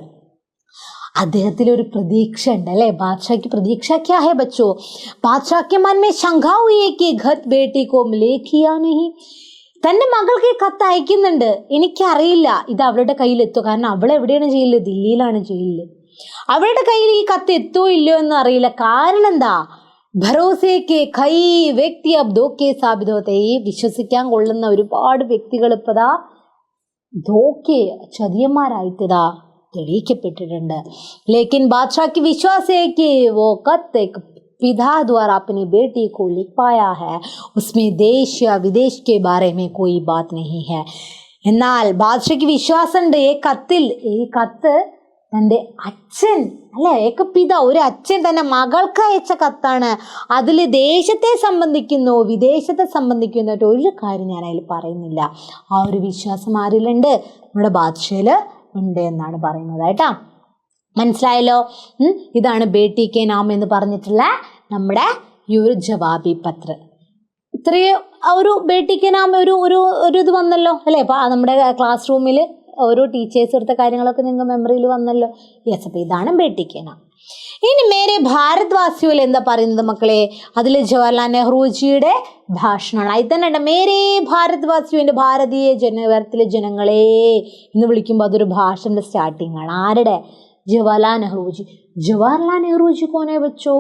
അദ്ദേഹത്തിൽ ഒരു പ്രതീക്ഷ ഉണ്ട് അല്ലേ, ബാദ്ഷായ്ക്ക് പ്രതീക്ഷ ക്യാ ഹൈ ബച്ചോ, ബാദ്ഷാ के मन में शंका हुई है कि घर बेटी को मिले किया नहीं. തൻ്റെ മകൾക്ക് കത്ത് അയക്കുന്നുണ്ട്, എനിക്കറിയില്ല ഇത് അവളുടെ കയ്യിലെത്തുമോ, കാരണം അവൾ എവിടെയാണ് ജയിലിൽ, ദില്ലിയിലാണ് ജയിലിൽ. അവളുടെ കയ്യിൽ ഈ കത്ത് എത്തുമോ ഇല്ലയോ എന്ന് അറിയില്ല. കാരണം എന്താ, ഭരോസേക്ക് കൈ വ്യക്തി അബ്ദോക്കെ സാബിതോത്തെ, ഈ വിശ്വസിക്കാൻ കൊള്ളുന്ന ഒരുപാട് വ്യക്തികൾ ഇപ്പതാ ധോക്കെ ചതിയന്മാരായിട്ടതാ തെളിയിക്കപ്പെട്ടിട്ടുണ്ട്. ലേക്കിൻ ബാദ്ഷാക്ക് വിശ്വാസേക്ക് വോ കത്ത് एक पिता द्वारा अपनी बेटी को लिख पाया है, उसमें देश या विदेश के बारे में कोई बात नहीं है. എന്നാൽ ബാദ്ഷയ്ക്ക് വിശ്വാസമുണ്ട്, ഈ കത്ത് തൻ്റെ അച്ഛൻ അല്ലേ, ഏക പിത, ഒരു അച്ഛൻ തൻ്റെ മകൾക്ക് അയച്ച കത്താണ്. അതിൽ ദേശത്തെ സംബന്ധിക്കുന്നോ വിദേശത്തെ സംബന്ധിക്കുന്നോ ഒരു കാര്യം ഞാൻ അതിൽ പറയുന്നില്ല. ആ ഒരു വിശ്വാസം ആരിലുണ്ട്, നമ്മുടെ ബാദ്ഷയിൽ ഉണ്ട് എന്നാണ് പറയുന്നത് കേട്ടോ. മനസ്സിലായല്ലോ. ഇതാണ് ബേട്ടി കെ നാം എന്ന് പറഞ്ഞിട്ടുള്ള നമ്മുടെ ഈ ഒരു ജവാബി പത്ര. ഇത്രയും ഒരു ബേട്ടി കെ നാം ഒരു ഇത് വന്നല്ലോ അല്ലേ, നമ്മുടെ ക്ലാസ് റൂമിൽ ഓരോ ടീച്ചേഴ്സ് എടുത്ത കാര്യങ്ങളൊക്കെ നിങ്ങൾ മെമ്മറിയിൽ വന്നല്ലോ. യെസ്, അപ്പോൾ ഇതാണ് ബേട്ടി കെ നാം. ഇനി മേരെ ഭാരത് വാസികൾ എന്താ പറയുന്നത് മക്കളെ, അതിൽ ജവഹർലാൽ നെഹ്റുജിയുടെ ഭാഷണമാണ്. അതിൽ തന്നെ ഉണ്ട് മേരെ ഭാരത് വാസിയുടെ, ഭാരതീയ ജനവർത്തിലെ ജനങ്ങളെ എന്ന് വിളിക്കുമ്പോൾ അതൊരു ഭാഷൻ്റെ സ്റ്റാർട്ടിങ് ആണ്. ആരുടെ, ജവഹർലാൽ നെഹ്റുജി കോനെ വെച്ചോ,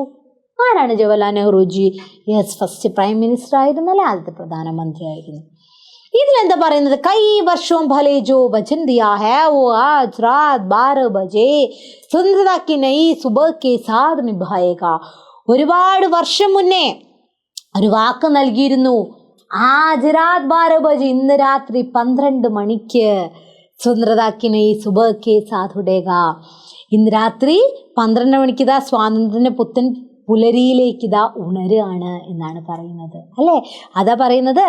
ആരാണ് Jawaharlal Nehruji? Yes, first prime minister ആയിരുന്നല്ലേ, ആദ്യത്തെ പ്രധാനമന്ത്രി ആയിരുന്നു. ഇതിലെന്താ പറയുന്നത്, കൈ വർഷവും ഭലെ ജോ വചൻ ദിയാ ഹൈ വോ ആജ് രാത് 12 ബജെ സ്വതന്ത്രത കി നയി സുബഹ് കെ സാഥ് നിഭായേഗാ. ഒരുപാട് വർഷം മുന്നേ ഒരു വാക്ക് നൽകിയിരുന്നു, ആജ് രാത് 12 ബജെ, ഇന്ന് രാത്രി 12 മണിക്ക് സ്വതന്ത്രത കി നയി സുബഹ് കെ സാഥ് ഉടേഗാ. ഇന്ന് രാത്രി 12 മണിക്ക് ഇതാ സ്വാതന്ത്ര്യത്തിൻ്റെ പുത്തൻ പുലരിയിലേക്ക് ഇതാ ഉണരുകയാണ് എന്നാണ് പറയുന്നത് അല്ലേ. അതാ പറയുന്നത്,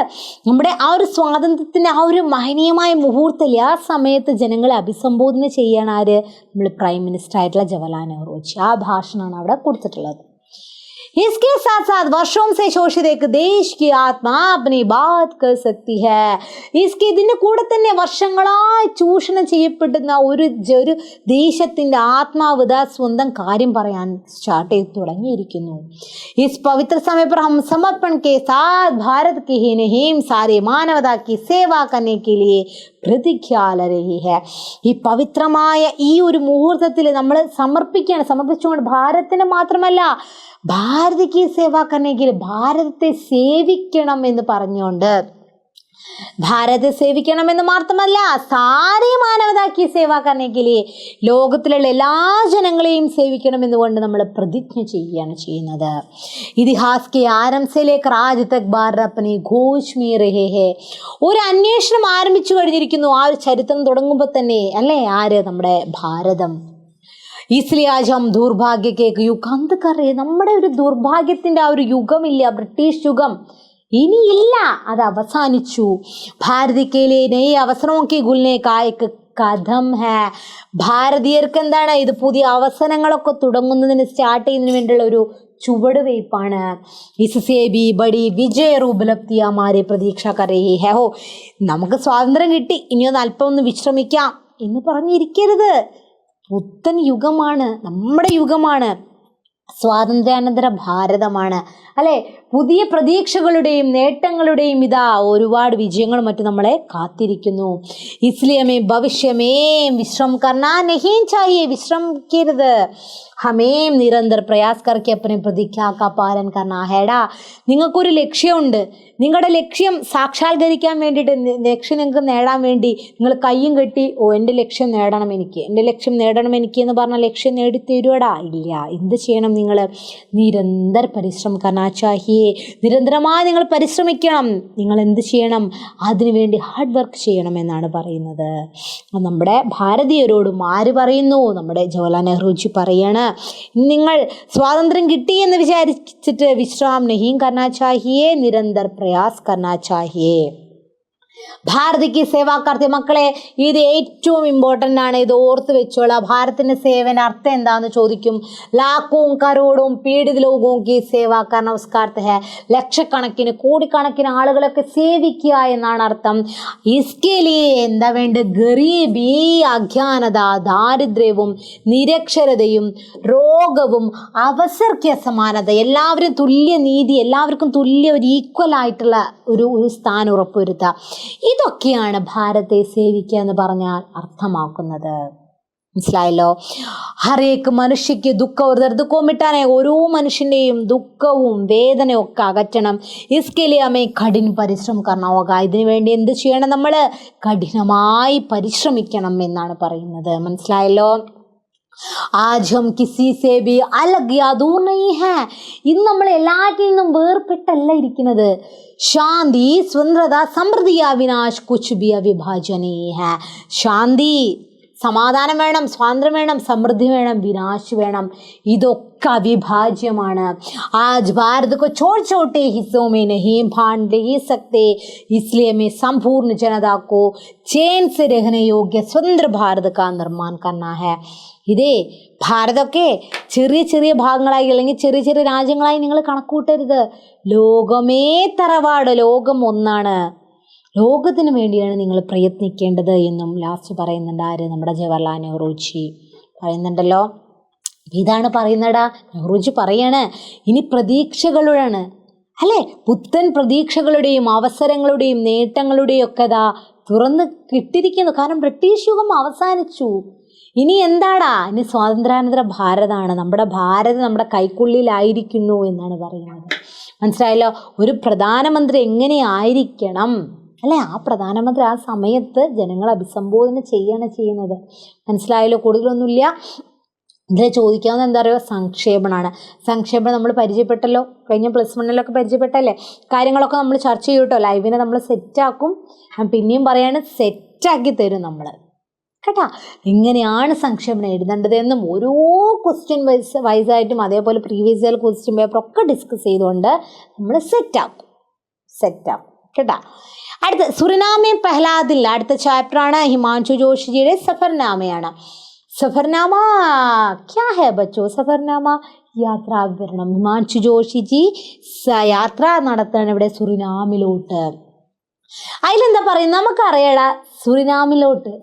നമ്മുടെ ആ ഒരു സ്വാതന്ത്ര്യത്തിൻ്റെ ആ ഒരു മഹനീയമായ മുഹൂർത്തത്തിൽ ആ സമയത്ത് ജനങ്ങളെ അഭിസംബോധന ചെയ്യാണ് ആര്, നമ്മൾ പ്രൈം മിനിസ്റ്റർ ആയിട്ടുള്ള ജവഹർലാൽ നെഹ്റുജി. ആ ഭാഷണമാണ് അവിടെ കൊടുത്തിട്ടുള്ളത്. इसके साथ साथ वर्षों से शोषित एक देश की आत्मा अपनी बात कर सकती है. ഇതിന് കൂടെ തന്നെ വർഷങ്ങളായി ചൂഷണം ചെയ്യപ്പെടുന്ന ഒരു ദേശത്തിൻ്റെ ആത്മാവ് ഇതാ സ്വന്തം കാര്യം പറയാൻ സ്റ്റാർട്ട് ചെയ്ത് തുടങ്ങിയിരിക്കുന്നു. इस पवित्र समय पर हम समर्पण के साथ भारत की ही नहीं सारी मानवता की सेवा करने के लिए ഈ പവിത്രമായ ഈ ഒരു മുഹൂർത്തത്തിൽ നമ്മൾ സമർപ്പിച്ചുകൊണ്ട് ഭാരതത്തിന് മാത്രമല്ല ഭാരതയ്ക്ക് സേവ കർണേങ്കിൽ ഭാരതത്തെ സേവിക്കണം എന്ന് പറഞ്ഞുകൊണ്ട്, ഭാരതത്തെ സേവിക്കണമെന്ന് മാത്രമല്ല സാരി മാനവതാക്കി സേവ കർണേങ്കിൽ ലോകത്തിലുള്ള എല്ലാ ജനങ്ങളെയും സേവിക്കണമെന്നുകൊണ്ട് നമ്മൾ പ്രതിജ്ഞ ചെയ്യുകയാണ് ചെയ്യുന്നത്. ഇതിഹാസ് കെ ആരംഭത്തിലേക്ക് രാജ് തക് ഭാരത് അപ്പനി ഘോഷ് മേ രഹേ ഹേ. ഒരു അന്വേഷണം ആരംഭിച്ചു കഴിഞ്ഞിരിക്കുന്നു. ആ ഒരു ചരിത്രം തുടങ്ങുമ്പോൾ തന്നെ അല്ലേ, ആര്, നമ്മുടെ ഭാരതം. इसलिए आज हम दुर्भाग्य के एक युग अंत कर रहे हैं. നമ്മുടെ ഒരു ദുർഭാഗ്യത്തിൻ്റെ ആ ഒരു യുഗമില്ല, ബ്രിട്ടീഷ് യുഗം ഇനിയില്ല, അത് അവസാനിച്ചു. ഭാരതിക്കയിലെ നയ അവസരമൊക്കെ ഗുൽനേക്കായ്ക്ക് കഥം ഹേ. ഭാരതീയർക്ക് എന്താണ് ഇത്, പുതിയ അവസരങ്ങളൊക്കെ തുടങ്ങുന്നതിന് സ്റ്റാർട്ട് ചെയ്യുന്നതിന് വേണ്ടിയുള്ള ഒരു ചുവട് വെയ്പ്പാണ്. ഇസ്സേ ബി ബഡി വിജയ ഉപലബ്ധി ഹമാരെ പ്രതീക്ഷ കർ രഹി ഹൈ. നമുക്ക് സ്വാതന്ത്ര്യം കിട്ടി, ഇനിയൊന്ന് അല്പം ഒന്ന് വിശ്രമിക്കാം എന്ന് പറഞ്ഞിരിക്കരുത്. പുത്തൻ യുഗമാണ്, നമ്മുടെ യുഗമാണ്. സ്വാതന്ത്ര്യാനന്തര ഭാരതമാണ് അല്ലെ. പുതിയ പ്രതീക്ഷകളുടെയും നേട്ടങ്ങളുടെയും ഇതാ ഒരുപാട് വിജയങ്ങളും മറ്റും നമ്മളെ കാത്തിരിക്കുന്നു. ഇസ്ലിയമേ ഭവിഷ്യമേം വിശ്രം കർണാ നഹീം ചാഹിയെ, വിശ്രമിക്കരുത്. ഹമേം നിരന്തർ പ്രയാസ് കർക്കെ അപ്പനെ പ്രതിജ്ഞ കാ പാലൻ കർണാ ഹേടാ. നിങ്ങൾക്കൊരു ലക്ഷ്യമുണ്ട്. നിങ്ങളുടെ ലക്ഷ്യം സാക്ഷാത്കരിക്കാൻ വേണ്ടിയിട്ട്, ലക്ഷ്യം നിങ്ങൾക്ക് നേടാൻ വേണ്ടി നിങ്ങൾ കയ്യും കെട്ടി എൻ്റെ ലക്ഷ്യം നേടണം എനിക്ക്, എൻ്റെ ലക്ഷ്യം നേടണം എനിക്ക് എന്ന് പറഞ്ഞാൽ ലക്ഷ്യം നേടിത്തരുവടാ ഇല്ല. എന്ത് ചെയ്യണം നിങ്ങൾ? നിരന്തര പരിശ്രമം കർണാ ചാഹിയെ, നിരന്തരമായി നിങ്ങൾ പരിശ്രമിക്കണം. നിങ്ങൾ എന്ത് ചെയ്യണം? അതിനുവേണ്ടി ഹാർഡ് വർക്ക് ചെയ്യണം എന്നാണ് പറയുന്നത്. നമ്മുടെ ഭാരതീയരോടും ആര് പറയുന്നു? നമ്മുടെ ജവഹർലാൽ നെഹ്റുജി പറയാണ്, നിങ്ങൾ സ്വാതന്ത്ര്യം കിട്ടി എന്ന് വിചാരിച്ചിട്ട് വിശ്രാം നഹീം കർണാ ചാഹിയെ, നിരന്തർ പ്രയാസ് കർണാ ചാഹിയെ. ഭാരതിക്ക് സേവാ കർത്തി. മക്കളെ ഇത് ഏറ്റവും ഇമ്പോർട്ടൻ്റ് ആണ്, ഇത് ഓർത്ത് വെച്ചോളാം. ഭാരതത്തിൻ്റെ സേവന അർത്ഥം എന്താണെന്ന് ചോദിക്കും. ലാഖോം കരോടും പീഡിത ലോകോം കി സേവാ കർണ ഉസ്കാ അർത്ഥ ഹൈ. ലക്ഷക്കണക്കിന് കോടിക്കണക്കിന് ആളുകളൊക്കെ സേവിക്കുക എന്നാണ് അർത്ഥം. ഇസ്കേലിയെ എന്താ വേണ്ടത്? ഗരീബി, അജ്ഞാനത, ദാരിദ്ര്യവും നിരക്ഷരതയും രോഗവും അവസർക്യ സമാനത, എല്ലാവരും തുല്യ നീതി, എല്ലാവർക്കും തുല്യ ഒരു ഈക്വൽ ആയിട്ടുള്ള ഒരു സ്ഥാനം ഉറപ്പുവരുത്തുക. ഇതൊക്കെയാണ് ഭാരതത്തെ സേവിക്കുക എന്ന് പറഞ്ഞാൽ അർത്ഥമാക്കുന്നത്. മനസ്സിലായല്ലോ? ഹരേക്ക് മനുഷ്യക്ക് ദുഃഖം ഒരു ദർദുക്കോ മിട്ടാനെ, ഓരോ മനുഷ്യൻ്റെയും ദുഃഖവും വേദനയും ഒക്കെ അകറ്റണം. ഇസ്കേലിയ അമ്മേ കഠിന പരിശ്രമം കർണാവുക. ഇതിനു വേണ്ടി എന്ത് ചെയ്യണം? നമ്മൾ കഠിനമായി പരിശ്രമിക്കണം എന്നാണ് പറയുന്നത്. മനസ്സിലായല്ലോ? ആജ് ഹം കിസി സേ ഭി അലഗ് യാ ദൂർ നഹീ ഹൈ. ഇന്ന് നമ്മൾ എല്ലാറ്റിൽ നിന്നും വേർപെട്ടല്ല ഇരിക്കുന്നത്. ശാന്തി, സ്വതന്ത്രത, സമൃദ്ധി, അവിനാശ് കുച്ച് ഭി അവിഭാജ്യ നഹീ ഹൈ. ശാന്തി, സമാധാനം വേണം, സ്വാതന്ത്ര്യം വേണം, സമൃദ്ധി വേണം, വിനാശ് വേണം, ഇതൊക്കെ അവിഭാജ്യമാണ്. ആജ് ഭാരത് को छोटे छोटे हिस्सों में नहीं बांट सकते, इसलिए मैं संपूर्ण जनता को चैन से रहने योग्य स्वतंत्र भारत का निर्माण करना है. ഇതേ ഭാരതമൊക്കെ ചെറിയ ചെറിയ ഭാഗങ്ങളായി അല്ലെങ്കിൽ ചെറിയ ചെറിയ രാജ്യങ്ങളായി നിങ്ങൾ കണക്കൂട്ടരുത്. ലോകമേ തറവാട്, ലോകം ഒന്നാണ്. ലോകത്തിന് വേണ്ടിയാണ് നിങ്ങൾ പ്രയത്നിക്കേണ്ടത് എന്നും ലാസ്റ്റ് പറയുന്നുണ്ട്. ആര്? നമ്മുടെ ജവഹർലാൽ നെഹ്റുജി പറയുന്നുണ്ടല്ലോ. ഇതാണ് പറയുന്നടാ നെഹ്റുജി പറയാണ്, ഇനി പ്രതീക്ഷകളാണ് അല്ലേ, പുത്തൻ പ്രതീക്ഷകളുടെയും അവസരങ്ങളുടെയും നേട്ടങ്ങളുടെയും ഒക്കെ ഇതാ തുറന്ന് കിട്ടിയിരിക്കുന്നു. കാരണം ബ്രിട്ടീഷ് യുഗം അവസാനിച്ചു. ഇനി എന്താടാ? ഇനി സ്വാതന്ത്ര്യാനന്തര ഭാരതമാണ്. നമ്മുടെ ഭാരതം നമ്മുടെ കൈക്കുള്ളിലായിരിക്കുന്നു എന്നാണ് പറയുന്നത്. മനസ്സിലായല്ലോ? ഒരു പ്രധാനമന്ത്രി എങ്ങനെ ആയിരിക്കണം അല്ലേ? ആ പ്രധാനമന്ത്രി ആ സമയത്ത് ജനങ്ങളെ അഭിസംബോധന ചെയ്യാണ് ചെയ്യുന്നത്. മനസ്സിലായല്ലോ? കൂടുതലൊന്നുമില്ല. ഇതിൽ ചോദിക്കാവുന്ന എന്താ പറയുക? സംക്ഷേപണമാണ്. സംക്ഷേപണം നമ്മൾ പരിചയപ്പെട്ടല്ലോ, കഴിഞ്ഞ +1 പരിചയപ്പെട്ടല്ലേ. കാര്യങ്ങളൊക്കെ നമ്മൾ ചർച്ച ചെയ്യും കേട്ടോ. ലൈവിനെ നമ്മൾ സെറ്റാക്കും. പിന്നെയും പറയാണ്, സെറ്റാക്കി തരും നമ്മൾ കേട്ടാ. എങ്ങനെയാണ് സംക്ഷേപണം എഴുതേണ്ടത് എന്നും ഓരോ ക്വസ്റ്റ്യൻ വൈസായിട്ടും അതേപോലെ പ്രീവിയസ് ഇയർ ക്വസ്റ്റ്യൻ പേപ്പറൊക്കെ ഡിസ്കസ് ചെയ്തുകൊണ്ട് നമ്മൾ സെറ്റാക്കും കേട്ടാ. അടുത്ത സുറിനാമെ പെഹ്ലാദിൽ അടുത്ത ചാപ്റ്ററാണ്. ഹിമാൻഷു ജോഷിജിയുടെ സഫർനാമയാണ്. സഫർനാമ ക്യാ ഹെ ബച്ചോ? സഫർനാമ യാത്രാ വിവരണം. ഹിമാൻഷു ജോഷിജി യാത്ര നടത്താണ് ഇവിടെ സുറിനാമിലോട്ട്. അതിലെന്താ പറയുന്നത്? നമുക്കറിയാം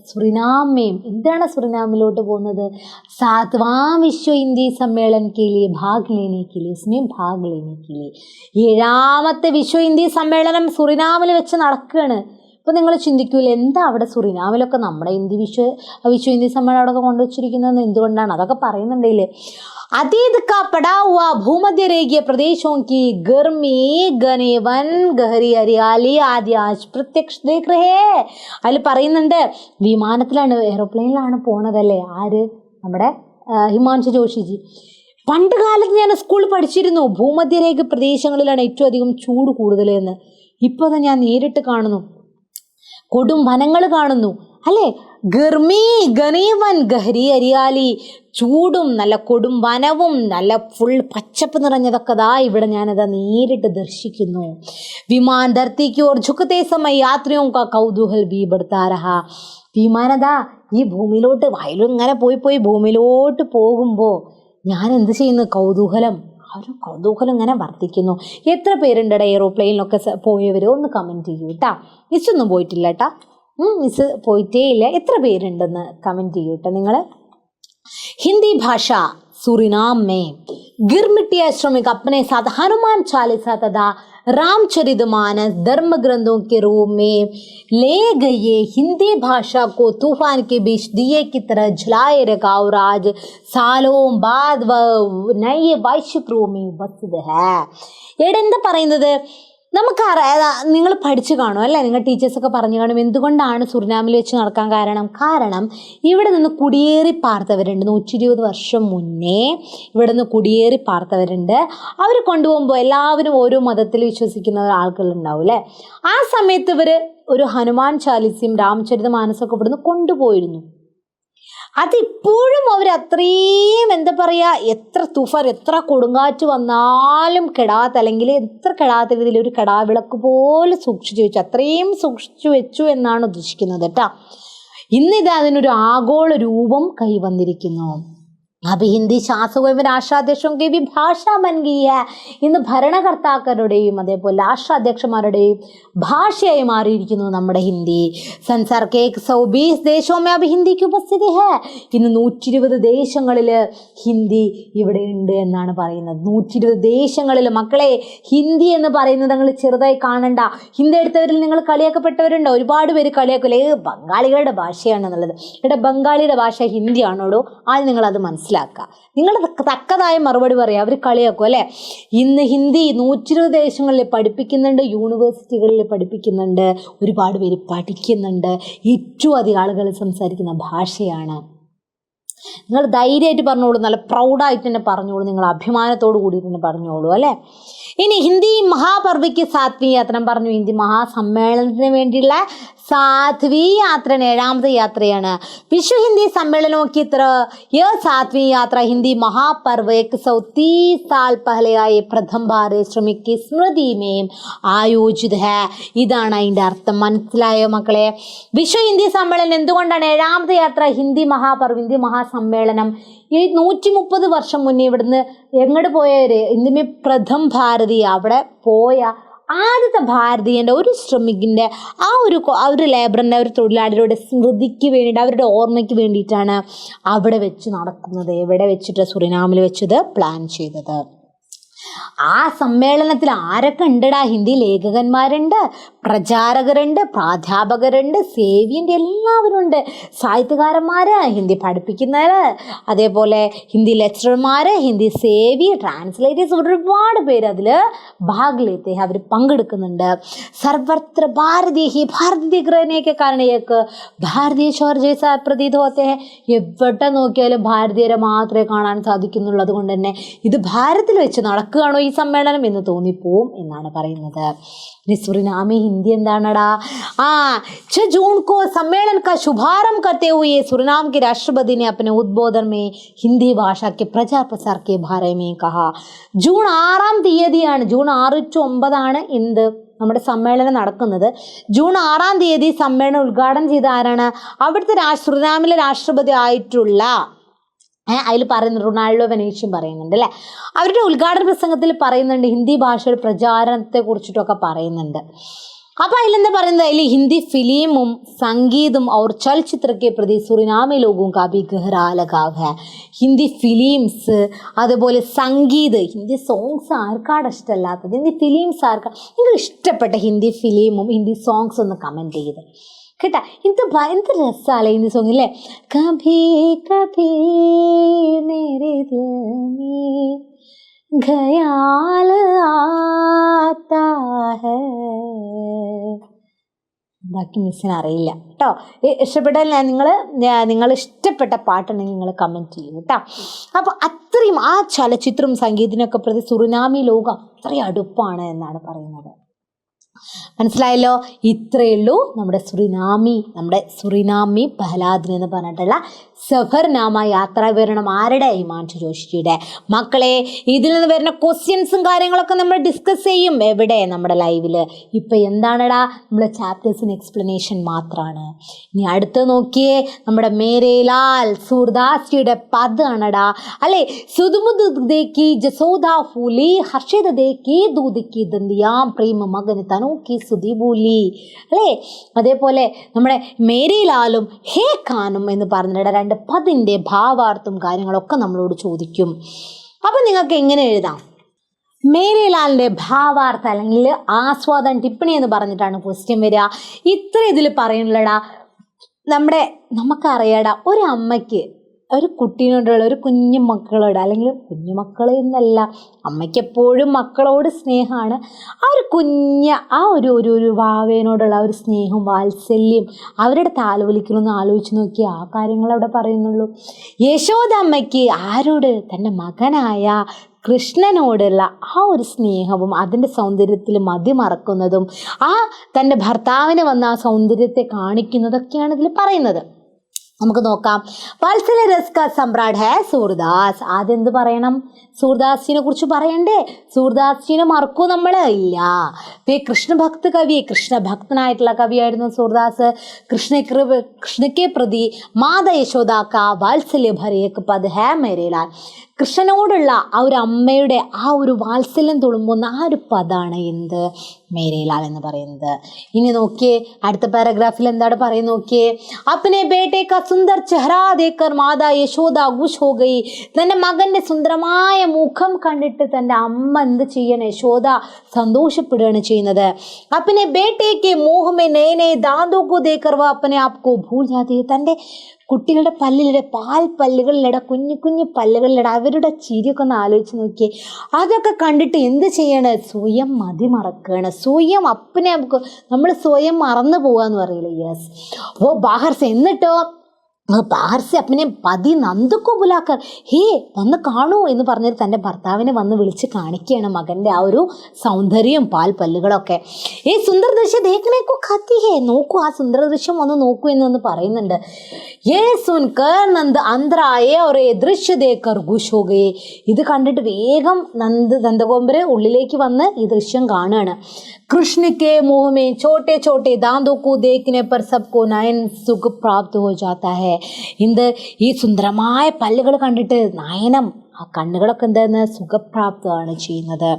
സുറിനാമയും എന്താണ് സുറിനാമിലോട്ട് പോകുന്നത്? 7വാं വിശ്വ ഹിന്ദി സമ്മേളൻ के लिए भाग लेने के लिए 7ാമത്തെ വിശ്വ ഹിന്ദി സമ്മേളനം സുറിനാമിൽ വെച്ച് നടക്കുകയാണ്. ഇപ്പോൾ നിങ്ങൾ ചിന്തിക്കൂല, എന്താ അവിടെ സുറിനാമിലൊക്കെ നമ്മുടെ വിശ്വ ഹിന്ദി സമ്മേളനം അവിടെ കൊണ്ടുവച്ചിരിക്കുന്നത് എന്തുകൊണ്ടാണ്? അതൊക്കെ പറയുന്നുണ്ടെങ്കിൽ अतीत का पड़ा हुआ भूमध्य रेखीय प्रदेशों की गर्मी, घने वन, गहरी हरियाली आदि आज प्रत्यक्ष देख रहे हैं. അതിൽ പറയുന്നുണ്ട്, വിമാനത്തിലാണ്, എയറോപ്ലെയിനിലാണ് പോണതല്ലേ ആര്? നമ്മുടെ ഹിമാൻഷു ജോഷിജി. പണ്ട് കാലത്ത് ഞാൻ സ്കൂളിൽ പഠിച്ചിരുന്നു, ഭൂമധ്യരേഖ പ്രദേശങ്ങളിലാണ് ഏറ്റവും അധികം ചൂട് കൂടുതൽ എന്ന്. ഇപ്പോൾ അത് ഞാൻ നേരിട്ട് കാണുന്നു, കൊടും വനങ്ങൾ കാണുന്നു അല്ലേ. ഗർമി, ഘനീവൻ, ഗഹരി ഹരിയാലി, ചൂടും നല്ല കൊടും വനവും നല്ല ഫുൾ പച്ചപ്പ് നിറഞ്ഞതൊക്കെ ദാ ഇവിടെ ഞാനതാ നേരിട്ട് ദർശിക്കുന്നു. വിമാൻ ധർത്തിക്ക് ഓർ ഝുക്കത്തെ സമയ യാത്രയോ കാ കൗതൂഹൽ ബി ബഡ്താ രഹാ. വിമാനതാ ഈ ഭൂമിയിലോട്ട് വയലും ഇങ്ങനെ പോയി ഭൂമിയിലോട്ട് പോകുമ്പോൾ ഞാൻ എന്ത് ചെയ്യുന്നു? കൗതൂഹലം ഇങ്ങനെ വർദ്ധിക്കുന്നു. എത്ര പേരുണ്ടടാ എയ്റോപ്ലെയിനിലൊക്കെ പോയവർ? ഒന്ന് കമൻറ്റ് ചെയ്യൂ കേട്ടാ. മിസ്സൊന്നും പോയിട്ടില്ല കേട്ടാ, മിസ് പോയിട്ടേ ഇല്ല. എത്ര പേരുണ്ടെന്ന് കമൻറ്റ് ചെയ്യൂ കേട്ടോ നിങ്ങൾ. ഹിന്ദി ഭാഷ सूरीनाम में गिरमिट्टी आश्रमिक अपने साथ हनुमान चालीसा तथा रामचरितमानस धर्म ग्रंथों के रूप में ले गए हिंदी भाषा को तूफान के बीच दिए की तरह जलाए रखा और आज सालों बाद वह नए वैश्विक रूप में उपस्थित है. ഇവിടെ എന്താ പറയുന്നത്, നിങ്ങൾ പഠിച്ചു കാണും അല്ലേ, നിങ്ങൾ ടീച്ചേഴ്സൊക്കെ പറഞ്ഞു കാണും എന്തുകൊണ്ടാണ് സുറിനാമിൽ വെച്ച് നടക്കാൻ കാരണം ഇവിടെ നിന്ന് കുടിയേറി പാർത്തവരുണ്ട്. 120 വർഷം മുന്നേ ഇവിടെ നിന്ന് കുടിയേറി പാർത്തവരുണ്ട്. അവർ കൊണ്ടുപോകുമ്പോൾ എല്ലാവരും ഓരോ മതത്തിൽ വിശ്വസിക്കുന്ന ആളുകളുണ്ടാവും അല്ലേ. ആ സമയത്ത് ഇവർ ഒരു ഹനുമാൻ ചാലിസ്യം രാമചരിതമാനസമൊക്കെ ഇവിടുന്ന് കൊണ്ടുപോയിരുന്നു. അതിപ്പോഴും അവർ അത്രയും എന്താ പറയുക, എത്ര തുഫാൻ എത്ര കൊടുങ്കാറ്റ് വന്നാലും കെടാത്ത, അല്ലെങ്കിൽ എത്ര കെടാത്ത രീതിയിൽ ഒരു കെടാവിളക്ക് പോലെ സൂക്ഷിച്ചു വെച്ചു, അത്രയും സൂക്ഷിച്ചു വെച്ചു എന്നാണ് ഉദ്ദേശിക്കുന്നത് കേട്ടോ. ഇന്നിത് അതിനൊരു ആഗോള രൂപം കൈവന്നിരിക്കുന്നു. अब हिंदी शासकों एवं രാഷ്ട്രാധ്യക്ഷോं की भी ഭാഷ बन गई है. ഇന്ന് ഭരണകർത്താക്കളുടെയും അതേപോലെ രാഷ്ട്രാധ്യക്ഷന്മാരുടെയും ഭാഷയായി മാറിയിരിക്കുന്നു നമ്മുടെ ഹിന്ദി. संसार के 120 देशों में अब हिंदी की उपस्थिति है. ഇന്ന് 120 ദേശങ്ങളിൽ ഹിന്ദി ഇവിടെ ഉണ്ട് എന്നാണ് പറയുന്നത്. 120 ദേശങ്ങളിൽ മക്കളെ ഹിന്ദി എന്ന് പറയുന്നത് നിങ്ങൾ ചെറുതായി കാണണ്ട. ഹിന്ദി എടുത്തവരിൽ നിങ്ങൾ കളിയാക്കപ്പെട്ടവരുണ്ടോ? ഒരുപാട് പേര് കളിയാക്കല്ലേ, ബംഗാളികളുടെ ഭാഷയാണെന്നുള്ളത്. ഇവിടെ ബംഗാളിയുടെ ഭാഷ ഹിന്ദിയാണോടോ? ആദ്യം നിങ്ങളത് മനസ്സിലാക്കുക. നിങ്ങൾ തക്കതായ മറുപടി പറയുക. അവർ കളിയാക്കും അല്ലേ. ഇന്ന് ഹിന്ദി 120 ദേശങ്ങളിൽ പഠിപ്പിക്കുന്നുണ്ട്, യൂണിവേഴ്സിറ്റികളിൽ പഠിപ്പിക്കുന്നുണ്ട്, ഒരുപാട് പേര് പഠിക്കുന്നുണ്ട്. ഏറ്റവും അധികം ആളുകൾ സംസാരിക്കുന്ന ഭാഷയാണ്. നിങ്ങൾ ധൈര്യമായിട്ട് പറഞ്ഞോളൂ, നല്ല പ്രൗഡായിട്ട് തന്നെ പറഞ്ഞോളൂ, നിങ്ങൾ അഭിമാനത്തോടു കൂടിയിട്ട് തന്നെ പറഞ്ഞോളൂ അല്ലേ. ഇനി ഹിന്ദി മഹാപർവയ്ക്ക് സാത്വി യാത്ര പറഞ്ഞു. ഹിന്ദി മഹാസമ്മേളനത്തിന് വേണ്ടിയുള്ള സാത്വി യാത്ര 7ാമത്തെ യാത്രയാണ്. വിശ്വ ഹിന്ദി सम्मेलनों की तरह यह 7वीं यात्रा हिंदी महापर्व 130 साल पहले आए प्रथम भारत श्रमिक की स्मृति में ആയോജിത है. ഇതാണ് അതിൻ്റെ അർത്ഥം. മനസ്സിലായോ മക്കളെ? വിശ്വ ഹിന്ദി സമ്മേളനം എന്തുകൊണ്ടാണ് 7ാമത്തെ യാത്ര? ഹിന്ദി മഹാപർവ്, ഹിന്ദി മഹാസമ്മേളനം ഈ 130 വർഷം മുന്നേ ഇവിടുന്ന് എങ്ങോട്ട് പോയവര്, ഇന്ത്യയിൽ പ്രഥം ഭാരതീയ അവിടെ പോയ ആദ്യത്തെ ഭാരതീയൻ്റെ ഒരു ശ്രമിക്കിൻ്റെ ആ ഒരു ലേബറിൻ്റെ ഒരു തൊഴിലാളിയുടെ സ്മൃതിക്ക് വേണ്ടിയിട്ട്, അവരുടെ ഓർമ്മയ്ക്ക് വേണ്ടിയിട്ടാണ് അവിടെ വെച്ച് നടക്കുന്നത്. എവിടെ വെച്ചിട്ട്? സുറിനാമിൽ വെച്ചത് പ്ലാൻ ചെയ്തത്. ആ സമ്മേളനത്തിൽ ആരൊക്കെ ഉണ്ടടാ? ഹിന്ദി ലേഖകന്മാരുണ്ട്, പ്രചാരകരുണ്ട്, പ്രാധ്യാപകരുണ്ട്, സേവ്യൻ്റെ എല്ലാവരും ഉണ്ട്, സാഹിത്യകാരന്മാർ, ഹിന്ദി പഠിപ്പിക്കുന്നവർ, അതേപോലെ ഹിന്ദി ലെക്ചറർമാർ, ഹിന്ദി സേവി, ട്രാൻസ്ലേറ്റേഴ്സ്, ഒരുപാട് പേര് അതിൽ ഭാഗ് ലേത്തെ, അവർ പങ്കെടുക്കുന്നുണ്ട്. സർവത്ര ഭാരതീയ ഹി ഭാരതീയ ദിഖ്റേനേക്ക് കാരണേക്ക് ഭാരതീയ ചോർ ജൈസ പ്രതീത് ഹോത്തെ ഹെ. എവിടെ നോക്കിയാലും ഭാരതീയരെ മാത്രമേ കാണാൻ സാധിക്കുന്നുള്ളൂ. അതുകൊണ്ട് തന്നെ ഇത് ഭാരതത്തിൽ വെച്ച് നടക്കുകയാണോ ഈ സമ്മേളനം എന്ന് തോന്നിപ്പോവും എന്നാണ് പറയുന്നത്. ഇനി സുറിനാമി ഹിന്ദി എന്താണടാ? 6 जून को सम्मेलन का शुभारंभ करते हुए सुरिनाम के राष्ट्रपति ने अपने उद्बोधन में हिंदी भाषा के प्रचार प्रसार के बारे में कहा. ജൂൺ 6-ാം തീയതിയാണ്, ജൂൺ 6 to 9 ആണ് എന്ത് നമ്മുടെ സമ്മേളനം നടക്കുന്നത്. ജൂൺ 6-ാം തീയതി സമ്മേളനം ഉദ്ഘാടനം ചെയ്ത ആരാണ്? അവിടുത്തെ സുറിനാമിലെ രാഷ്ട്രപതി ആയിട്ടുള്ള അതിൽ പറയുന്നുണ്ട്, റൊണാൾഡോ വെനീഷ്യം പറയുന്നുണ്ട് അല്ലേ. അവരുടെ ഉദ്ഘാടന പ്രസംഗത്തിൽ പറയുന്നുണ്ട് ഹിന്ദി ഭാഷയുടെ പ്രചാരണത്തെ കുറിച്ചിട്ടൊക്കെ പറയുന്നുണ്ട്. അപ്പോൾ അതിലെന്താ പറയുന്നത്? അതിൽ ഹിന്ദി ഫിലിമും സംഗീതും और चलचित्र के प्रति सुरिनामी लोगों का भी गहरा लगाव है. ഹിന്ദി ഫിലിംസ്, അതുപോലെ സംഗീത്, ഹിന്ദി സോങ്സ് ആർക്കാണ് ഇഷ്ടമല്ലാത്തത്? ഹിന്ദി ഫിലിംസ് ആർക്കാ? നിങ്ങൾ ഇഷ്ടപ്പെട്ട ഹിന്ദി ഫിലിമും ഹിന്ദി സോങ്സ് ഒന്ന് കമൻറ്റ് ചെയ്ത് കേട്ടാ. എന്ത് രസമല്ലേ ഹിന്ദി സോങ് അല്ലേ. കഭി കഭി മേരെ ദിൽ में ഖയാൽ ആതാ ഹൈ. ബാക്കി മിസ്സിന് അറിയില്ല കേട്ടോ. ഇഷ്ടപ്പെട്ടാൽ നിങ്ങൾ ഇഷ്ടപ്പെട്ട പാട്ടുണ്ടെങ്കിൽ നിങ്ങൾ കമൻറ്റ് ചെയ്യും കേട്ടോ. അപ്പോൾ അത്രയും ആ ചലച്ചിത്രം സംഗീതത്തിനൊക്കെ പ്രതി സുറിനാമി ലോകം അത്രയും അടുപ്പാണ് എന്നാണ് പറയുന്നത്. മനസ്സിലായല്ലോ? ഇത്രയേ ഉള്ളൂ നമ്മുടെ സുറിനാമി പഹ്ലാദിൻ എന്ന് പറഞ്ഞിട്ടുള്ള സഫർനാമ യാത്രാ വിവരണം. ആരുടെ? ഹിമാൻഷു ജോഷിയുടെ. മക്കളെ, ഇതിൽ നിന്ന് വരുന്ന ക്വസ്റ്റ്യൻസും കാര്യങ്ങളൊക്കെ നമ്മൾ ഡിസ്കസ് ചെയ്യും. എവിടെ? നമ്മുടെ ലൈവിൽ. ഇപ്പം എന്താണെടാ? നമ്മുടെ ചാപ്റ്റേഴ്സിന് എക്സ്പ്ലനേഷൻ മാത്രമാണ്. ഇനി അടുത്ത് നോക്കിയേ, നമ്മുടെ മേരേ ലാൽ സൂർദാസ്ജിയുടെ പദാണടാ അല്ലേ. സുതുമുദ് ദേക്കി ജസോദ ഫൂലി ഹർഷിത ദേക്കി ദൂദിക്കി ദന്തിയാം പ്രേമ മകന് തനൂക്കി സുതിബൂലി അല്ലേ. അതേപോലെ നമ്മുടെ മേരേ ലാലും ഹേ ഖാനും എന്ന് പറഞ്ഞിട്ട് 2 പാട്ടിൻ്റെ പതിൻ്റെ ഭാവാർത്ഥം കാര്യങ്ങളൊക്കെ നമ്മളോട് ചോദിക്കും. അപ്പം നിങ്ങൾക്ക് എങ്ങനെ എഴുതാം? മേരിലാലിൻ്റെ ഭാവാർത്ഥം അല്ലെങ്കിൽ ആസ്വാദൻ ടിപ്പണി എന്ന് പറഞ്ഞിട്ടാണ് ക്വസ്റ്റ്യൻ വരിക. ഇത്ര ഇതിൽ പറയുന്നില്ലടാ. നമുക്കറിയാടാ, ഒരു അമ്മയ്ക്ക് ഒരു കുട്ടീനോടുള്ള, ഒരു കുഞ്ഞു മക്കളോട്, അല്ലെങ്കിൽ കുഞ്ഞുമക്കൾ എന്നല്ല, അമ്മയ്ക്ക് എപ്പോഴും മക്കളോട് സ്നേഹമാണ്. ആ ഒരു വാവേനോടുള്ള ഒരു സ്നേഹവും വാത്സല്യം, അവരുടെ താലോലിക്കണമെന്ന് ആലോചിച്ച് നോക്കി ആ കാര്യങ്ങൾ അവിടെ പറയുന്നുള്ളൂ. യശോദ അമ്മയ്ക്ക് ആരോട്? തൻ്റെ മകനായ കൃഷ്ണനോടുള്ള ആ ഒരു സ്നേഹവും അതിൻ്റെ സൗന്ദര്യത്തിൽ മതിമറക്കുന്നതും തൻ്റെ ഭർത്താവിന് വന്ന ആ സൗന്ദര്യത്തെ കാണിക്കുന്നതൊക്കെയാണ് ഇതിൽ പറയുന്നത്. നമുക്ക് നോക്കാം. വാത്സല്യ രസ് കാ സമ്രാട്ട് ഹേ സൂർദാസ്. ആദ്യം എന്ത് പറയണം? സൂർദാസിനെ കുറിച്ച് പറയണ്ടേ? സൂർദാസിനെ മറക്കൂ നമ്മൾ? ഇല്ല. കൃഷ്ണഭക്ത കവി, കൃഷ്ണഭക്തനായിട്ടുള്ള കവിയായിരുന്നു സൂർദാസ്. കൃഷ്ണയ്ക്ക് പ്രതി മാത യശോദ കാ വാത്സല്യ ഭരേക്ക് പദ് ഹേ മേരേ ലാൽ. കൃഷ്ണനോടുള്ള ആ ഒരു അമ്മയുടെ ആ ഒരു വാത്സല്യം തുളുമ്പുന്ന ആ ഒരു പദമാണ് എന്ത്? മേരേ ലാൽ എന്ന് പറയുന്നത്. ഇനി നോക്കിയേ, അടുത്ത പാരഗ്രാഫിൽ എന്താണ് പറയുന്നത് നോക്കിയേ. അപ്പനെ ബേട്ടെ കാ സുന്ദർ ചെഹ്റാ ദേക്കർ മാതാ യശോദ ഖുശ് ഹോ ഗയി. തൻ്റെ മകൻ്റെ സുന്ദരമായ മുഖം കണ്ടിട്ട് തൻ്റെ അമ്മ എന്ത് ചെയ്യണം? യശോദ സന്തോഷപ്പെടുകയാണ് ചെയ്യുന്നത്. അപ്പനെ ബേട്ടേക്ക് മോഹമേ നേ നേ ദാന്തോ കോ ദേക്കർ വ അപ്പനെ ആപ്കോ ഭൂൽ ജാതി. തൻ്റെ കുട്ടികളുടെ പല്ലിലിടെ, പല്ലുകളിലിട, കുഞ്ഞു കുഞ്ഞു പല്ലുകളിലിട, അവരുടെ ചിരിയൊക്കെ ഒന്ന് ആലോചിച്ച് നോക്കിയേ. അതൊക്കെ കണ്ടിട്ട് എന്ത് ചെയ്യണം? സ്വയം മതിമറക്കുകയാണ്. സ്വയം അപ്പനെ നമ്മൾ സ്വയം മറന്നു പോകാന്ന് പറയില്ലേ? യെസ്. ഓ ബാഹർസ്. എന്നിട്ടോ ബാഹർസെ അപ്പനെ പതി നന്ദുക്കോ ബുലാക്കർ, ഹേ വന്ന് കാണൂ എന്ന് പറഞ്ഞിട്ട് തൻ്റെ ഭർത്താവിനെ വന്ന് വിളിച്ച് കാണിക്കുകയാണ് മകൻ്റെ ആ ഒരു സൗന്ദര്യം, പല്ലുകളൊക്കെ. സുന്ദർ ദൃശ്യം ദേഖനേക്കോ ഖാത്തി ഹേ. നോക്കൂ, ആ സുന്ദര ദൃശ്യം ഒന്ന് നോക്കൂ എന്നൊന്ന് പറയുന്നുണ്ട്. സുൻകർ നന്ദ് അന്തരായേ और ये दृश्य देखकर खुश हो गए. ഇത് കണ്ടിട്ട് വേഗം നന്ദഗോപര് ഉള്ളിലേക്ക് വന്ന് ഈ ദൃശ്യം കാണുകയാണ്. कृष्ण के मुंह में छोटे छोटे दांतों को देखने पर सबको नयन सुख प्राप्त हो जाता है. ഈ സുന്ദരമായ പല്ലുകൾ കണ്ടിട്ട് നയനം, ആ കണ്ണുകളൊക്കെ എന്താന്ന് സുഖപ്രാപ്തമാണ് ചെയ്യുന്നത്.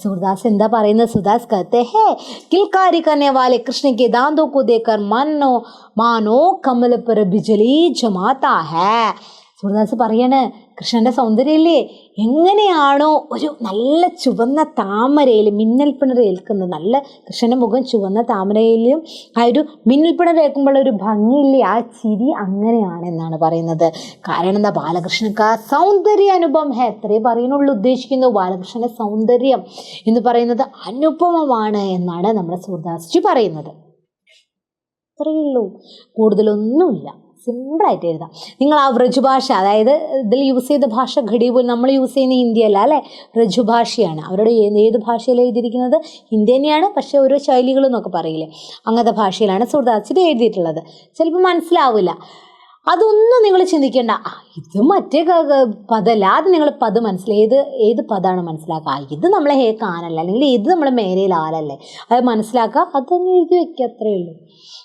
സൂർദാസ് എന്താ പറയുന്നത്? സുദാസ് कहते हैं किलकारी करने वाले कृष्ण के दांतों को देखकर मानो कमल पर बिजली जमाता है. സൂർദാസ് പറയാണ്, കൃഷ്ണൻ്റെ സൗന്ദര്യമില്ലേ, എങ്ങനെയാണോ ഒരു നല്ല ചുവന്ന താമരയിൽ മിന്നൽപ്പിണർ ഏൽക്കുന്നത്, നല്ല കൃഷ്ണൻ്റെ മുഖം ചുവന്ന താമരയിലും ആ ഒരു മിന്നൽപ്പിണർ ഏൽക്കുമ്പോൾ ഒരു ഭംഗിയില്ലേ, ആ ചിരി അങ്ങനെയാണെന്നാണ് പറയുന്നത്. കാരണം എന്താ? ബാലകൃഷ്ണക്ക് ആ സൗന്ദര്യ അനുപം ഹേ. എത്രയേ പറയുന്നുള്ളൂ, ഉദ്ദേശിക്കുന്നു ബാലകൃഷ്ണൻ്റെ സൗന്ദര്യം എന്ന് പറയുന്നത് അനുപമമാണ് എന്നാണ് നമ്മുടെ സൂർദാസ്ജി പറയുന്നത്. അത്രയേ ഉള്ളൂ, കൂടുതലൊന്നുമില്ല. സിമ്പിളായിട്ട് എഴുതാം. നിങ്ങൾ ആ വ്രജുഭാഷ, അതായത് ഇതിൽ യൂസ് ചെയ്ത ഭാഷ ഘടി പോലും നമ്മൾ യൂസ് ചെയ്യുന്ന ഹിന്ദി അല്ല അല്ലേ, വ്രജുഭാഷയാണ്. അവരുടെ ഏത് ഭാഷയിൽ എഴുതിയിരിക്കുന്നത്? ഹിന്ദി തന്നെയാണ്, പക്ഷേ ഓരോ ശൈലികളെന്നൊക്കെ പറയില്ലേ, അങ്ങനത്തെ ഭാഷയിലാണ് സൂർദാസിൽ എഴുതിയിട്ടുള്ളത്. ചിലപ്പോൾ മനസ്സിലാവില്ല. അതൊന്നും നിങ്ങൾ ചിന്തിക്കേണ്ട. ഇത് മറ്റേ പദമല്ല, അത് നിങ്ങൾ പദം ഏത് പദമാണ് മനസ്സിലാക്കുക. ഇത് നമ്മളെ ഹേ കാനല്ല, അല്ലെങ്കിൽ ഇത് നമ്മളെ മേരേ ലാലല്ലേ, അത് മനസ്സിലാക്കുക, അതൊന്ന് എഴുതി വയ്ക്കുക, അത്രയേ ഉള്ളൂ.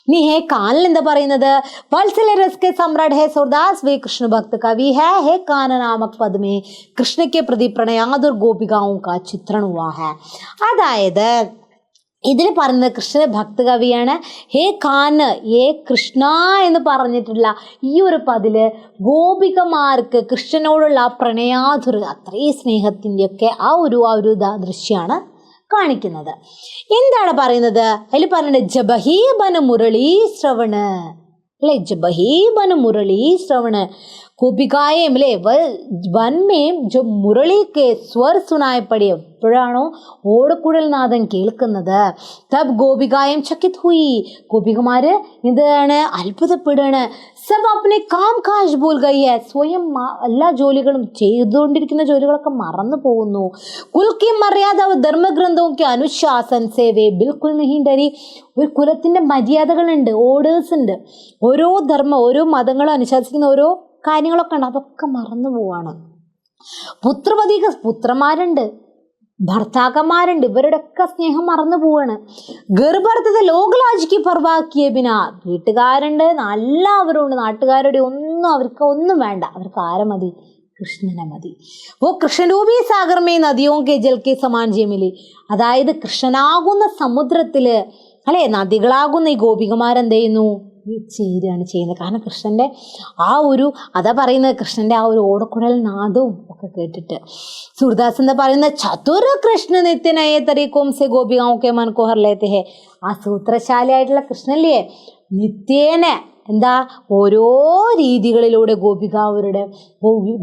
ഇനി ഹേ കാനൽ എന്താ പറയുന്നത്? വാത്സല്യ രസ് കെ സമ്രാട്ട് ഹേ സൂർദാസ് വേ കൃഷ്ണ ഭക്ത കവി ഹേ. ഹേ കാന നാമക് പദ് മേ കൃഷ്ണ കെ പ്രതി പ്രണയാതുർ ഗോപികാവും കാ ചിത്रण हुआ है. അതായത് ഇതിൽ പറയുന്നത് കൃഷ്ണ ഭക്ത കവിയാണ്. ഹേ കാന്, ഏ കൃഷ്ണ എന്ന് പറഞ്ഞിട്ടുള്ള ഈ ഒരു പതില് ഗോപികമാർക്ക് കൃഷ്ണനോടുള്ള പ്രണയാതുർ, അത്രയും സ്നേഹത്തിൻ്റെയൊക്കെ ആ ഒരു ദൃശ്യമാണ് കാണിക്കുന്നത്. എന്താണ് പറയുന്നത്? അതിൽ പറയുന്നത് ജബഹി ബന മുരളി ശ്രവണ് അല്ലേ, ജബഹി ബന മുരളി ശ്രവണ് गोपिकाएं मिले वन में जो मुरली के स्वर सुनाई पड़े. എപ്പോഴാണോ ഓടക്കുഴൽ നാദം കേൾക്കുന്നത്, തബ് ഗോപികായം ചക്കിത് ഹുയി. ഗോപികമാര് എന്താണ്? അത്ഭുതപ്പെടുകയാണ്. സബ് അപ്നെ കാം കാജ് ഭൂൽ ഗയി ഹൈ. സ്വയം എല്ലാ ജോലികളും ചെയ്തുകൊണ്ടിരിക്കുന്ന ജോലികളൊക്കെ മറന്നു പോകുന്നു. കുൽക്കി മര്യാദ ധർമ്മഗ്രന്ഥവും അനുശാസൻ സേവേ ബിൽക്കുൽ നഹീ ഡരി. ഒരു കുലത്തിൻ്റെ മര്യാദകളുണ്ട്, ഓർഡേഴ്സ് ഉണ്ട്. ഓരോ ഓരോ മതങ്ങളും അനുശാസിക്കുന്ന ഓരോ കാര്യങ്ങളൊക്കെ ഉണ്ട്, അതൊക്കെ മറന്നു പോവാണ്. പുത്രന്മാരുണ്ട്, ഭർത്താക്കന്മാരുണ്ട്, ഇവരുടെയൊക്കെ സ്നേഹം മറന്നു പോവാണ്. ഗർഭർത്ഥത ലോകലാജിക്ക് പർവാക്കിയ ബിന. വീട്ടുകാരുണ്ട്, എല്ലാവരും ഉണ്ട്, നാട്ടുകാരുടെ ഒന്നും അവർക്ക് ഒന്നും വേണ്ട. അവർക്ക് ആരെ മതി? കൃഷ്ണനെ മതി. ഓ കൃഷ്ണരൂപി സാഗർമേ നദിയോ കെ ജൽ കെ സമാൻ ജമിലി. അതായത് കൃഷ്ണനാകുന്ന സമുദ്രത്തില് അല്ലെ, നദികളാകുന്ന ഈ ഗോപികമാരെന്ത് ചെയ്യുന്നു? ചേരുകയാണ് ചെയ്യുന്നത്. കാരണം കൃഷ്ണൻ്റെ ആ ഒരു അതാ പറയുന്നത്, കൃഷ്ണൻ്റെ ആ ഒരു ഓടക്കുഴൽ നാദവും ഒക്കെ കേട്ടിട്ട് സൂർദാസ് എന്താ പറയുന്നത്, ചതുര കൃഷ്ണ നിത്യനയ തരീക്കോം സെ ഗോപികാओं मन को हर लेते हैं. ആ സൂത്രശാലിയായിട്ടുള്ള കൃഷ്ണല്ലേ നിത്യേന എന്താ ഓരോ രീതികളിലൂടെ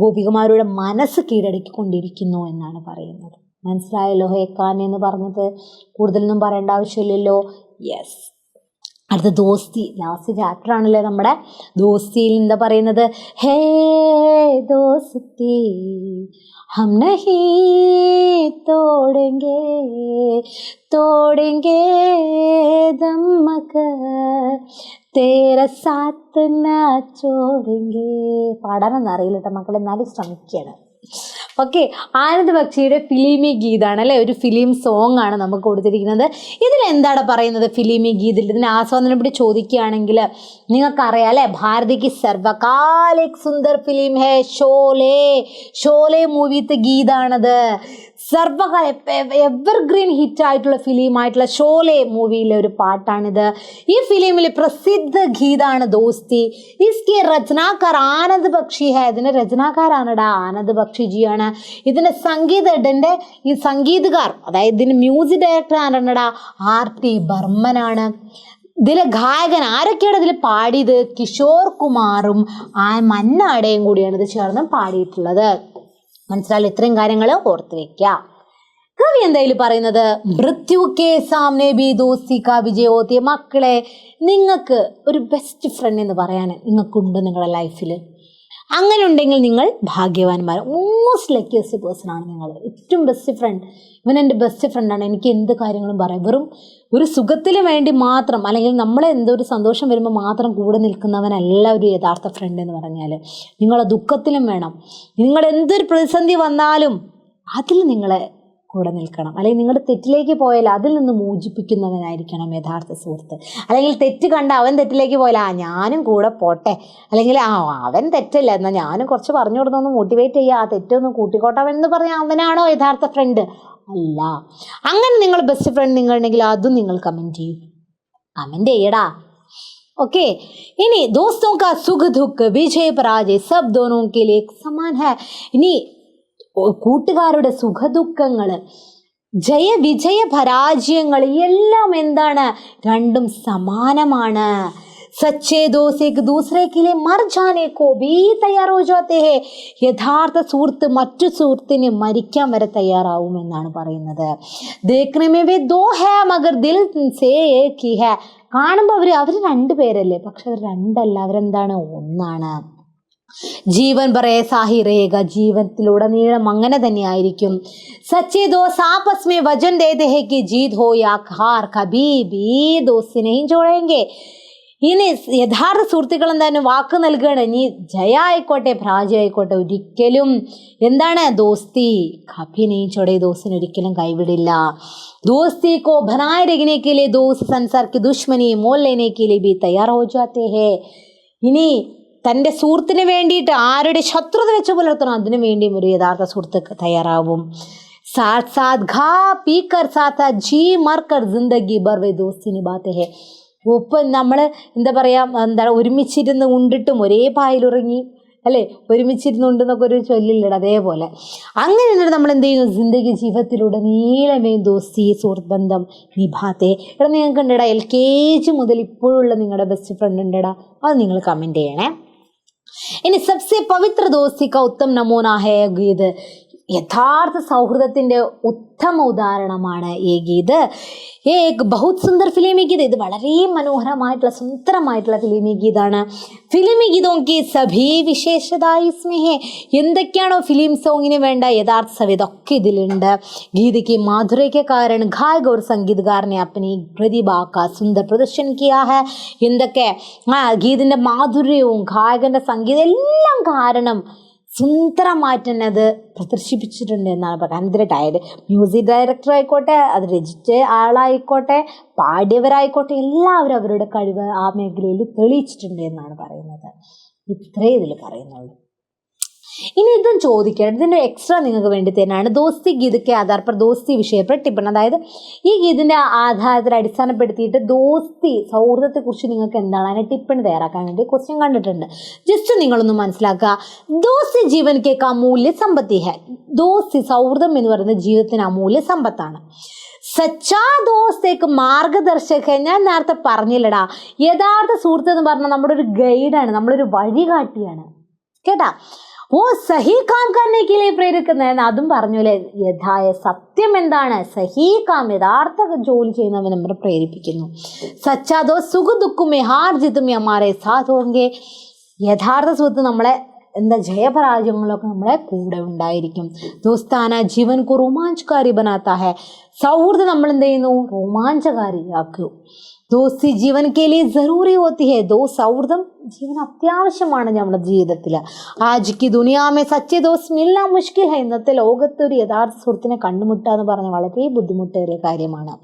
ഗോപികമാരുടെ മനസ്സ് കീഴടക്കിക്കൊണ്ടിരിക്കുന്നു എന്നാണ് പറയുന്നത്. മനസ്സിലായല്ലോ ഹേക്കാൻ എന്ന് പറഞ്ഞത്? കൂടുതലൊന്നും പറയേണ്ട ആവശ്യമില്ലല്ലോ. യെസ്. അടുത്ത ദോസ്തി, ലാസ്റ്റ് ചാപ്റ്റർ ആണല്ലേ നമ്മുടെ. ദോസ്തിയിൽ എന്താ പറയുന്നത്, ഹേ ദോസ്തി ഹം നഹീ തോടെങ്കേ തോടെങ്കേ ദം മകർ തേര സാത്ത് നാ ചോടെങ്കേ. പാടാനൊന്നും അറിയില്ല കേട്ടോ മക്കളെ, എന്നാലും ശ്രമിക്കുകയാണ്. ഓക്കെ, ആനന്ദ് ബക്ഷിയുടെ ഫിലിമി ഗീതാണ് അല്ലേ, ഒരു ഫിലിം സോങ് ആണ് നമുക്ക് കൊടുത്തിരിക്കുന്നത്. ഇതിലെന്താണ് പറയുന്നത് ഫിലിമി ഗീതിൽ? ഇതിന് ആസ്വാദനം കൂടി ചോദിക്കുകയാണെങ്കിൽ നിങ്ങൾക്കറിയാം അല്ലേ, ഭാരതിക്ക് സർവകാലിക് സുന്ദർ ഫിലിം ഹേ ഷോലെ. ഷോലെ മൂവിത്തെ ഗീതാണത്. സർവകാല എവർഗ്രീൻ ഹിറ്റായിട്ടുള്ള ഫിലിമായിട്ടുള്ള ഷോലെ മൂവിയിലെ ഒരു പാട്ടാണിത്. ഈ ഫിലിമിലെ പ്രസിദ്ധ ഗീതാണ് ദോസ്തി. ഇസ്കെ രചനാക്കാർ ആനന്ദ് ബക്ഷി ഹേ. ഇതിൻ്റെ രചനാക്കാരാണടാ ആനന്ദ് ബക്ഷിജിയാണ്. ഇതിൻ്റെ ഈ സംഗീതകാർ, അതായത് ഇതിന് മ്യൂസിക് ഡയറക്ടർ ആരാണടാ, R.T. ബർമനാണ്. ഇതിലെ ഗായകൻ ആരൊക്കെയാണ് ഇതിൽ പാടിയത്? കിഷോർ കുമാറും മന്നാടയും കൂടിയാണ് ഇത് ചേർന്ന് പാടിയിട്ടുള്ളത്. മനസ്സിലായാലും ഇത്രയും കാര്യങ്ങൾ ഓർത്ത് വെക്കുക. കവി എന്തായാലും പറയുന്നത്, മൃത്യു കെ സാമനെ ബി ദോസ്തി കാ വിജയ ഹോത്തി. മക്കളെ, നിങ്ങൾക്ക് ഒരു ബെസ്റ്റ് ഫ്രണ്ട് എന്ന് പറയാൻ നിങ്ങൾക്കുണ്ട് നിങ്ങളുടെ ലൈഫിൽ. അങ്ങനെ ഉണ്ടെങ്കിൽ നിങ്ങൾ ഭാഗ്യവാന്മാർ. മോസ്റ്റ് ലക്കിയസ്റ്റ് പേഴ്സൺ ആണ് നിങ്ങൾ. ഏറ്റവും ബെസ്റ്റ് ഫ്രണ്ട്, ഇവൻ എൻ്റെ ബെസ്റ്റ് ഫ്രണ്ടാണ്, എനിക്ക് എന്ത് കാര്യങ്ങളും പറയാം. വെറും ഒരു സുഖത്തിന് വേണ്ടി മാത്രം, അല്ലെങ്കിൽ നമ്മളെ എന്തോ ഒരു സന്തോഷം വരുമ്പോൾ മാത്രം കൂടെ നിൽക്കുന്നവനല്ല ഒരു യഥാർത്ഥ ഫ്രണ്ട് എന്ന് പറഞ്ഞാൽ. നിങ്ങളെ ദുഃഖത്തിലും വേണം. നിങ്ങളുടെ എന്തൊരു പ്രതിസന്ധി വന്നാലും അതിൽ നിങ്ങളെ കൂടെ നിൽക്കണം. അല്ലെങ്കിൽ നിങ്ങളുടെ തെറ്റിലേക്ക് പോയാൽ അതിൽ നിന്ന് മോചിപ്പിക്കുന്നവനായിരിക്കണം യഥാർത്ഥ സുഹൃത്ത്. അല്ലെങ്കിൽ തെറ്റ് കണ്ട അവൻ തെറ്റിലേക്ക് പോയാൽ ഞാനും കൂടെ പോട്ടെ, അല്ലെങ്കിൽ അവൻ തെറ്റല്ല എന്നാൽ ഞാനും കുറച്ച് പറഞ്ഞു കൊടുത്തൊന്ന് മോട്ടിവേറ്റ് ചെയ്യുക, ആ തെറ്റൊന്ന് കൂട്ടിക്കോട്ടവൻ പറഞ്ഞാൽ അവനാണോ യഥാർത്ഥ ഫ്രണ്ട്? അല്ല. അങ്ങനെ നിങ്ങൾ ബെസ്റ്റ് ഫ്രണ്ട് നിങ്ങളുണ്ടെങ്കിൽ അതും നിങ്ങൾ കമൻറ്റ് ചെയ്യും. കമൻറ്റ് ചെയ്യടാ. ओके, इनी दोस्तों का सुख दुख विजय पराजय सब दोनों के लिए समान है. ഇനി കൂട്ടുകാരുടെ സുഖദുഃഖങ്ങൾ, ജയവിജയ പരാജയങ്ങൾ എല്ലാം എന്താണ്? രണ്ടും സമാനമാണ്. സച്ചേ ദോസ്ത് ഏക് ദൂസരെ കെ ലിയെ മർ ജാനെ കോ ഭീ തയ്യാർ ഹോ ജാത്തെ ഹേ. യഥാർത്ഥ സുഹൃത്ത് മറ്റു സുഹൃത്തിന് മരിക്കാൻ വരെ തയ്യാറാവും എന്നാണ് പറയുന്നത്. ദേഖ്നെ may way though hey Magar Dil say Ek he ഹേ. കാണുമ്പോൾ അവർ രണ്ടുപേരല്ലേ, പക്ഷെ അവർ രണ്ടല്ല, അവരെന്താണ്? ഒന്നാണ്. ജീവൻ പറയെ സാഹി രേഖ. ജീവിതത്തിലുടനീളം അങ്ങനെ തന്നെയായിരിക്കും. സച്ചേ ദോസ്ത് ആപസ് മേ വചൻ ദേതെ ഹേ കി ജീത് ഹോ യാ ഹാർ കഭീ ഭീ ദോസ്ത് നെഹീ ചോടേംഗെ. ഇനി യഥാർത്ഥ സുഹൃത്തുക്കൾ എന്താണ്? വാക്ക് നൽകുകയാണ്. ഇനി ജയ ആയിക്കോട്ടെ പരാജയം ആയിക്കോട്ടെ ഒരിക്കലും എന്താണ്? ദോസ്തി കഭി നെഹീ ചോടേ. ദോസ്തിനെ ഒരിക്കലും കൈവിടില്ല. दोस्ती को बनाए रखने के लिए दोस्त संसार की दुश्मनी मोल लेने के लिए भी तैयार हो जाते हैं. ഇനി തൻ്റെ സുഹൃത്തിന് വേണ്ടിയിട്ട് ആരുടെ ശത്രുത വെച്ച് പുലർത്തണം, അതിനു വേണ്ടിയും ഒരു യഥാർത്ഥ സുഹൃത്ത് തയ്യാറാവും. साथ साथ ഖാ പീക്കർ സാത്ത് ജി മർക്കർ ജിന്ദഗി ഭർ വേ ദോസ്തി നിഭാത്തെ ഹേ. ഒപ്പം നമ്മൾ എന്താ പറയുക, ഒരുമിച്ചിരുന്ന് ഉണ്ടിട്ടും ഒരേ പായലുറങ്ങി അല്ലേ, ഒരുമിച്ചിരുന്നുണ്ടെന്നൊക്കെ ഒരു ചൊല്ലില്ലട, അതേപോലെ അങ്ങനെ എന്നിട്ട് നമ്മൾ എന്ത് ചെയ്യുന്നു? ജിന്ദഗി ജീവിതത്തിലൂടെ നീളമേ ദോസ്തി സുഹൃത്ത് ബന്ധം നിഭാത്തെ. ഇവിടെ നിങ്ങൾക്ക് ഉണ്ടടാ LKG മുതൽ ഇപ്പോഴുള്ള നിങ്ങളുടെ ബെസ്റ്റ് ഫ്രണ്ട് ഉണ്ടടാ, അത് നിങ്ങൾ കമൻറ്റ് ചെയ്യണേ. ഇനി സബ്സെ പവിത്ര ദോസ്തി കാ ഉത്തം നമൂന ഹേ ഗീത്. യഥാർത്ഥ സൗഹൃദത്തിൻ്റെ ഉത്തമ ഉദാഹരണമാണ് ഈ ഗീത്. ഏക് ബഹുത് സുന്ദർ ഫിലിമി ഗീത്. ഇത് വളരെ മനോഹരമായിട്ടുള്ള സുന്ദരമായിട്ടുള്ള ഫിലിമി ഗീതാണ്. ഫിലിമി ഗീതോങ്കി സഭീ വിശേഷത ഇസ്മേ ഹേ. എന്തൊക്കെയാണോ ഫിലിം സോങ്ങിന് വേണ്ട യഥാർത്ഥ സഭ ഇതൊക്കെ ഇതിലുണ്ട്. ഗീതയ്ക്ക് മാധുര്യയ്ക്ക് കാരണം ഗായക ഒരു സംഗീതകാരനെ അപ്പനി പ്രതിഭാ കാ സുന്ദർ പ്രദർശൻ കിയാ ഹേ. എന്തൊക്കെ ഗീതിൻ്റെ മാധുര്യവും ഗായകൻ്റെ സംഗീതം എല്ലാം കാരണം സുന്ദരമായിട്ട് തന്നെ അത് പ്രദർശിപ്പിച്ചിട്ടുണ്ട് എന്നാണ് പറയുന്നത്. അതിൻ്റെ മ്യൂസിക് ഡയറക്ടർ ആയിക്കോട്ടെ, അത് രചിച്ച ആളായിക്കോട്ടെ, പാടിയവരായിക്കോട്ടെ, എല്ലാവരും അവരുടെ കഴിവ് ആ മേഖലയിൽ തെളിയിച്ചിട്ടുണ്ട് എന്നാണ് പറയുന്നത്. ഇത്രേ ഇതിൽ പറയുന്നുള്ളൂ. ഇനി ഇതും ചോദിക്കണം, ഇതിൻ്റെ എക്സ്ട്രാ നിങ്ങൾക്ക് വേണ്ടി തന്നെയാണ്. ദോസ്തി ഗീത് കെ ആധാർ पर ദോസ്തി വിഷയ पर टिप्पणी, അതായത് ഈ ഗീതിൻ്റെ ആധാരത്തിൽ അടിസ്ഥാനപ്പെടുത്തിയിട്ട് ദോസ്തി സൗഹൃദത്തെക്കുറിച്ച് നിങ്ങൾക്ക് എന്താണ് അതിനെ ടിപ്പണി തയ്യാറാക്കാൻ വേണ്ടി ക്വസ്റ്റ്യൻ കണ്ടിട്ടുണ്ട്. ജസ്റ്റ് നിങ്ങളൊന്ന് മനസ്സിലാക്കുക. ദോസ്തി ജീവൻ കെ അമൂല്യ സമ്പത്തി ഹെ. ദോസ്തി സൗഹൃദം എന്ന് പറയുന്നത് ജീവിതത്തിന് അമൂല്യ സമ്പത്താണ്. സച്ചാ ദോസ്തേക്ക് മാർഗദർശക, ഞാൻ നേരത്തെ പറഞ്ഞില്ലടാ, യഥാർത്ഥ സുഹൃത്ത് എന്ന് പറഞ്ഞാൽ നമ്മുടെ ഒരു ഗൈഡാണ്, നമ്മളൊരു വഴികാട്ടിയാണ് കേട്ടാ. ഓ സഹി കാം കന്നേക്കിലെ പ്രേരിക്കുന്ന, അതും പറഞ്ഞല്ലേ, യഥായ സത്യം എന്താണ്, സഹി കാം യഥാർത്ഥ ജോലി ചെയ്യുന്നവൻ നമ്മളെ പ്രേരിപ്പിക്കുന്നു. സച്ചാ ദോസ്ത് സുഖ ദുഃഖമേ ഹാർ ജിത്തുമേ ഹമാരെ സാഥ് ഹോംഗെ. യഥാർത്ഥ സുഹൃത്ത് നമ്മളെ എന്താ ജയപരാജയങ്ങളൊക്കെ നമ്മളെ കൂടെ ഉണ്ടായിരിക്കും. ദോസ്താന ജീവൻ കോ രോമാഞ്ചകാരി ബനാത്ത ഹെ. സൗഹൃദം നമ്മൾ എന്ത് ചെയ്യുന്നു, രോമാഞ്ചകാരിയാക്കും. ദോസ്തി ജീവൻ കെ ലിയെ ജറൂരി ഹോത്തി ഹെ. സൗഹൃദം ജീവൻ അത്യാവശ്യമാണ് നമ്മുടെ ജീവിതത്തിൽ. ആജിക്ക് ദുനിയാമേ സച്ചേ ദോസ്ത് മിൽന മുഷ്കിൽ ഹെ. ഇന്നത്തെ ലോകത്ത് ഒരു യഥാർത്ഥ സുഹൃത്തിനെ കണ്ടുമുട്ടുക എന്ന് പറഞ്ഞാൽ വളരെ ബുദ്ധിമുട്ടേറിയ കാര്യമാണ്.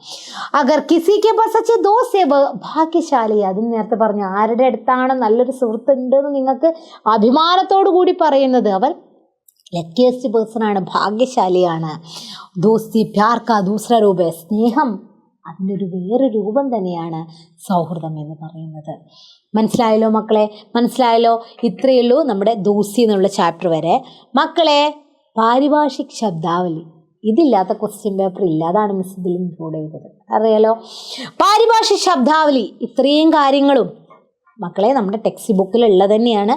അഗർ കിസി കെ പാസ് സച്ചേ ദോസ്ത് ഹെ ഭാഗ്യശാലി. അതിന് നേരത്തെ പറഞ്ഞു, ആരുടെ അടുത്താണ് നല്ലൊരു സുഹൃത്ത് ഉണ്ടെന്ന് നിങ്ങൾക്ക് അഭിമാനത്തോടു കൂടി പറയുന്നത്, അവൻ ലക്കിയസ്റ്റ് പേഴ്സൺ ആണ്, ഭാഗ്യശാലിയാണ്. ദോസ്തി പ്യാർ കാ ദൂസറ രൂപ, സ്നേഹം അതിൻ്റെ ഒരു വേറെ രൂപം തന്നെയാണ് സൗഹൃദം എന്ന് പറയുന്നത്. മനസ്സിലായല്ലോ മക്കളെ, മനസ്സിലായല്ലോ. ഇത്രയേ ഉള്ളൂ നമ്മുടെ ദോസ്തി എന്നുള്ള ചാപ്റ്റർ വരെ. മക്കളെ, പാരിഭാഷിക് ശബ്ദാവലി ഇതില്ലാത്ത ക്വസ്റ്റ്യൻ പേപ്പർ ഇല്ല, അതാണ് മിസ് ഇതിൽ ഇൻക്ലൂഡ് ചെയ്തത്, അറിയാലോ. പാരിഭാഷിക് ശബ്ദാവലി ഇത്രയും കാര്യങ്ങളും മക്കളെ നമ്മുടെ ടെക്സ്റ്റ് ബുക്കിലുള്ളത് തന്നെയാണ്.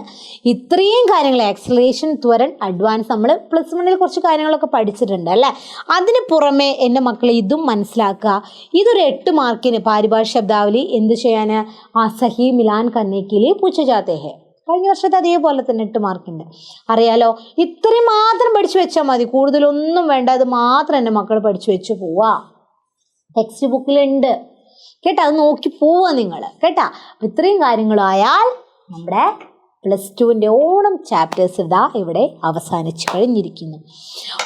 ഇത്രയും കാര്യങ്ങൾ ആക്സലറേഷൻ, ത്വരൻ, അഡ്വാൻസ് നമ്മൾ +1 കുറച്ച് കാര്യങ്ങളൊക്കെ പഠിച്ചിട്ടുണ്ട് അല്ലേ. അതിന് പുറമെ എൻ്റെ മക്കളെ ഇതും മനസ്സിലാക്കുക, ഇതൊരു 8 മാർക്കിന് പാരിഭാഷിക ശബ്ദാവലി എന്ത് ചെയ്യാൻ, ആ സഹി മിലാൻ കന്നേക്കിലി പൂച്ച ജാത്തേ ഹെ. കഴിഞ്ഞ വർഷത്തെ അതേപോലെ തന്നെ 8 മാർക്കുണ്ട്, അറിയാലോ. ഇത്രയും മാത്രം പഠിച്ചു വെച്ചാൽ മതി, കൂടുതലൊന്നും വേണ്ട. അത് മാത്രം എൻ്റെ മക്കൾ പഠിച്ചു വെച്ച് പോവാ, ടെക്സ്റ്റ് ബുക്കിലുണ്ട് കേട്ടോ. അത് നോക്കി പോവുക നിങ്ങൾ കേട്ടാ. അപ്പം ഇത്രയും കാര്യങ്ങളായാൽ നമ്മുടെ +2 ഓണം ചാപ്റ്റേഴ്സ് ഇതാ ഇവിടെ അവസാനിച്ച് കഴിഞ്ഞിരിക്കുന്നു.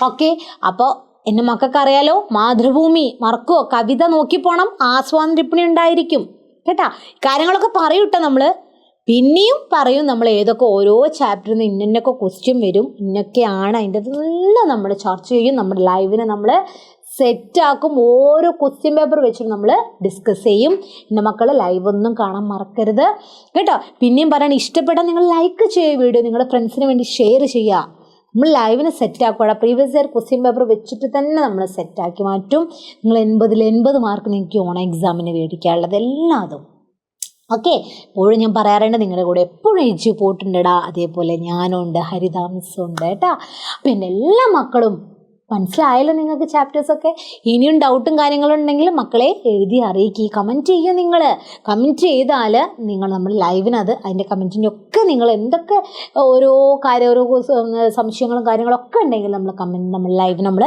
ഓക്കെ, അപ്പോൾ എൻ്റെ മക്കൾക്ക് അറിയാലോ, മാതൃഭൂമി മറക്കുമോ, കവിത നോക്കി പോകണം, ആസ്വാദന ടിപ്പണി ഉണ്ടായിരിക്കും കേട്ടാ. കാര്യങ്ങളൊക്കെ പറയൂട്ടോ നമ്മൾ, പിന്നെയും പറയും നമ്മൾ ഏതൊക്കെ ഓരോ ചാപ്റ്ററിൽ നിന്ന് ഇന്നൊക്കെ ക്വസ്റ്റ്യൻ വരും, ഇന്നൊക്കെയാണ് അതിൻ്റെ എല്ലാം നമ്മൾ ചർച്ച ചെയ്യും. നമ്മുടെ ലൈവിനെ നമ്മൾ സെറ്റാക്കും, ഓരോ ക്വസ്റ്റ്യൻ പേപ്പർ വെച്ചിട്ട് നമ്മൾ ഡിസ്കസ് ചെയ്യും. എൻ്റെ മക്കൾ ലൈവ് ഒന്നും കാണാൻ മറക്കരുത് കേട്ടോ. പിന്നെയും പറയണം, ഇഷ്ടപ്പെട്ടാൽ നിങ്ങൾ ലൈക്ക് ചെയ്യുക, വീഡിയോ നിങ്ങളുടെ ഫ്രണ്ട്സിന് വേണ്ടി ഷെയർ ചെയ്യുക. നമ്മൾ ലൈവിന് സെറ്റാക്കുക, പ്രീവിയസ് ഇയർ ക്വസ്റ്റ്യൻ പേപ്പർ വെച്ചിട്ട് തന്നെ നമ്മൾ സെറ്റാക്കി മാറ്റും. നിങ്ങൾ 80ൽ 80 മാർക്ക് നിങ്ങൾക്ക് ഓണം എക്സാമിന് മേടിക്കാനുള്ളത് എല്ലാതും. ഓക്കെ, എപ്പോഴും ഞാൻ പറയാറുണ്ട്, നിങ്ങളുടെ കൂടെ എപ്പോഴും എജു പോയിട്ടുണ്ടടാ, അതേപോലെ ഞാനുണ്ട്, ഹരിത മിസ്സുണ്ട് കേട്ടോ. പിന്നെ എല്ലാ മക്കളും മനസ്സിലായല്ലോ നിങ്ങൾക്ക് ചാപ്റ്റേഴ്സൊക്കെ. ഇനിയും ഡൗട്ടും കാര്യങ്ങളും ഉണ്ടെങ്കിൽ മക്കളെ എഴുതി അറിയിക്കുക, കമൻറ്റ് ചെയ്യുക. നിങ്ങൾ കമൻറ്റ് ചെയ്താൽ നിങ്ങൾ നമ്മൾ ലൈവിനത് അതിൻ്റെ കമൻറ്റിൻ്റെ ഒക്കെ നിങ്ങൾ എന്തൊക്കെ ഓരോ കാര്യം, ഓരോ സംശയങ്ങളും കാര്യങ്ങളൊക്കെ ഉണ്ടെങ്കിൽ നമ്മൾ ലൈവ് നമ്മൾ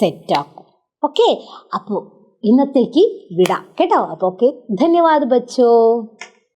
സെറ്റാക്കും. ഓക്കെ, അപ്പോൾ ഇന്നത്തേക്ക് വിടാം കേട്ടോ. അപ്പോൾ ഓക്കെ, ധന്യവാദ് ബച്ചോ.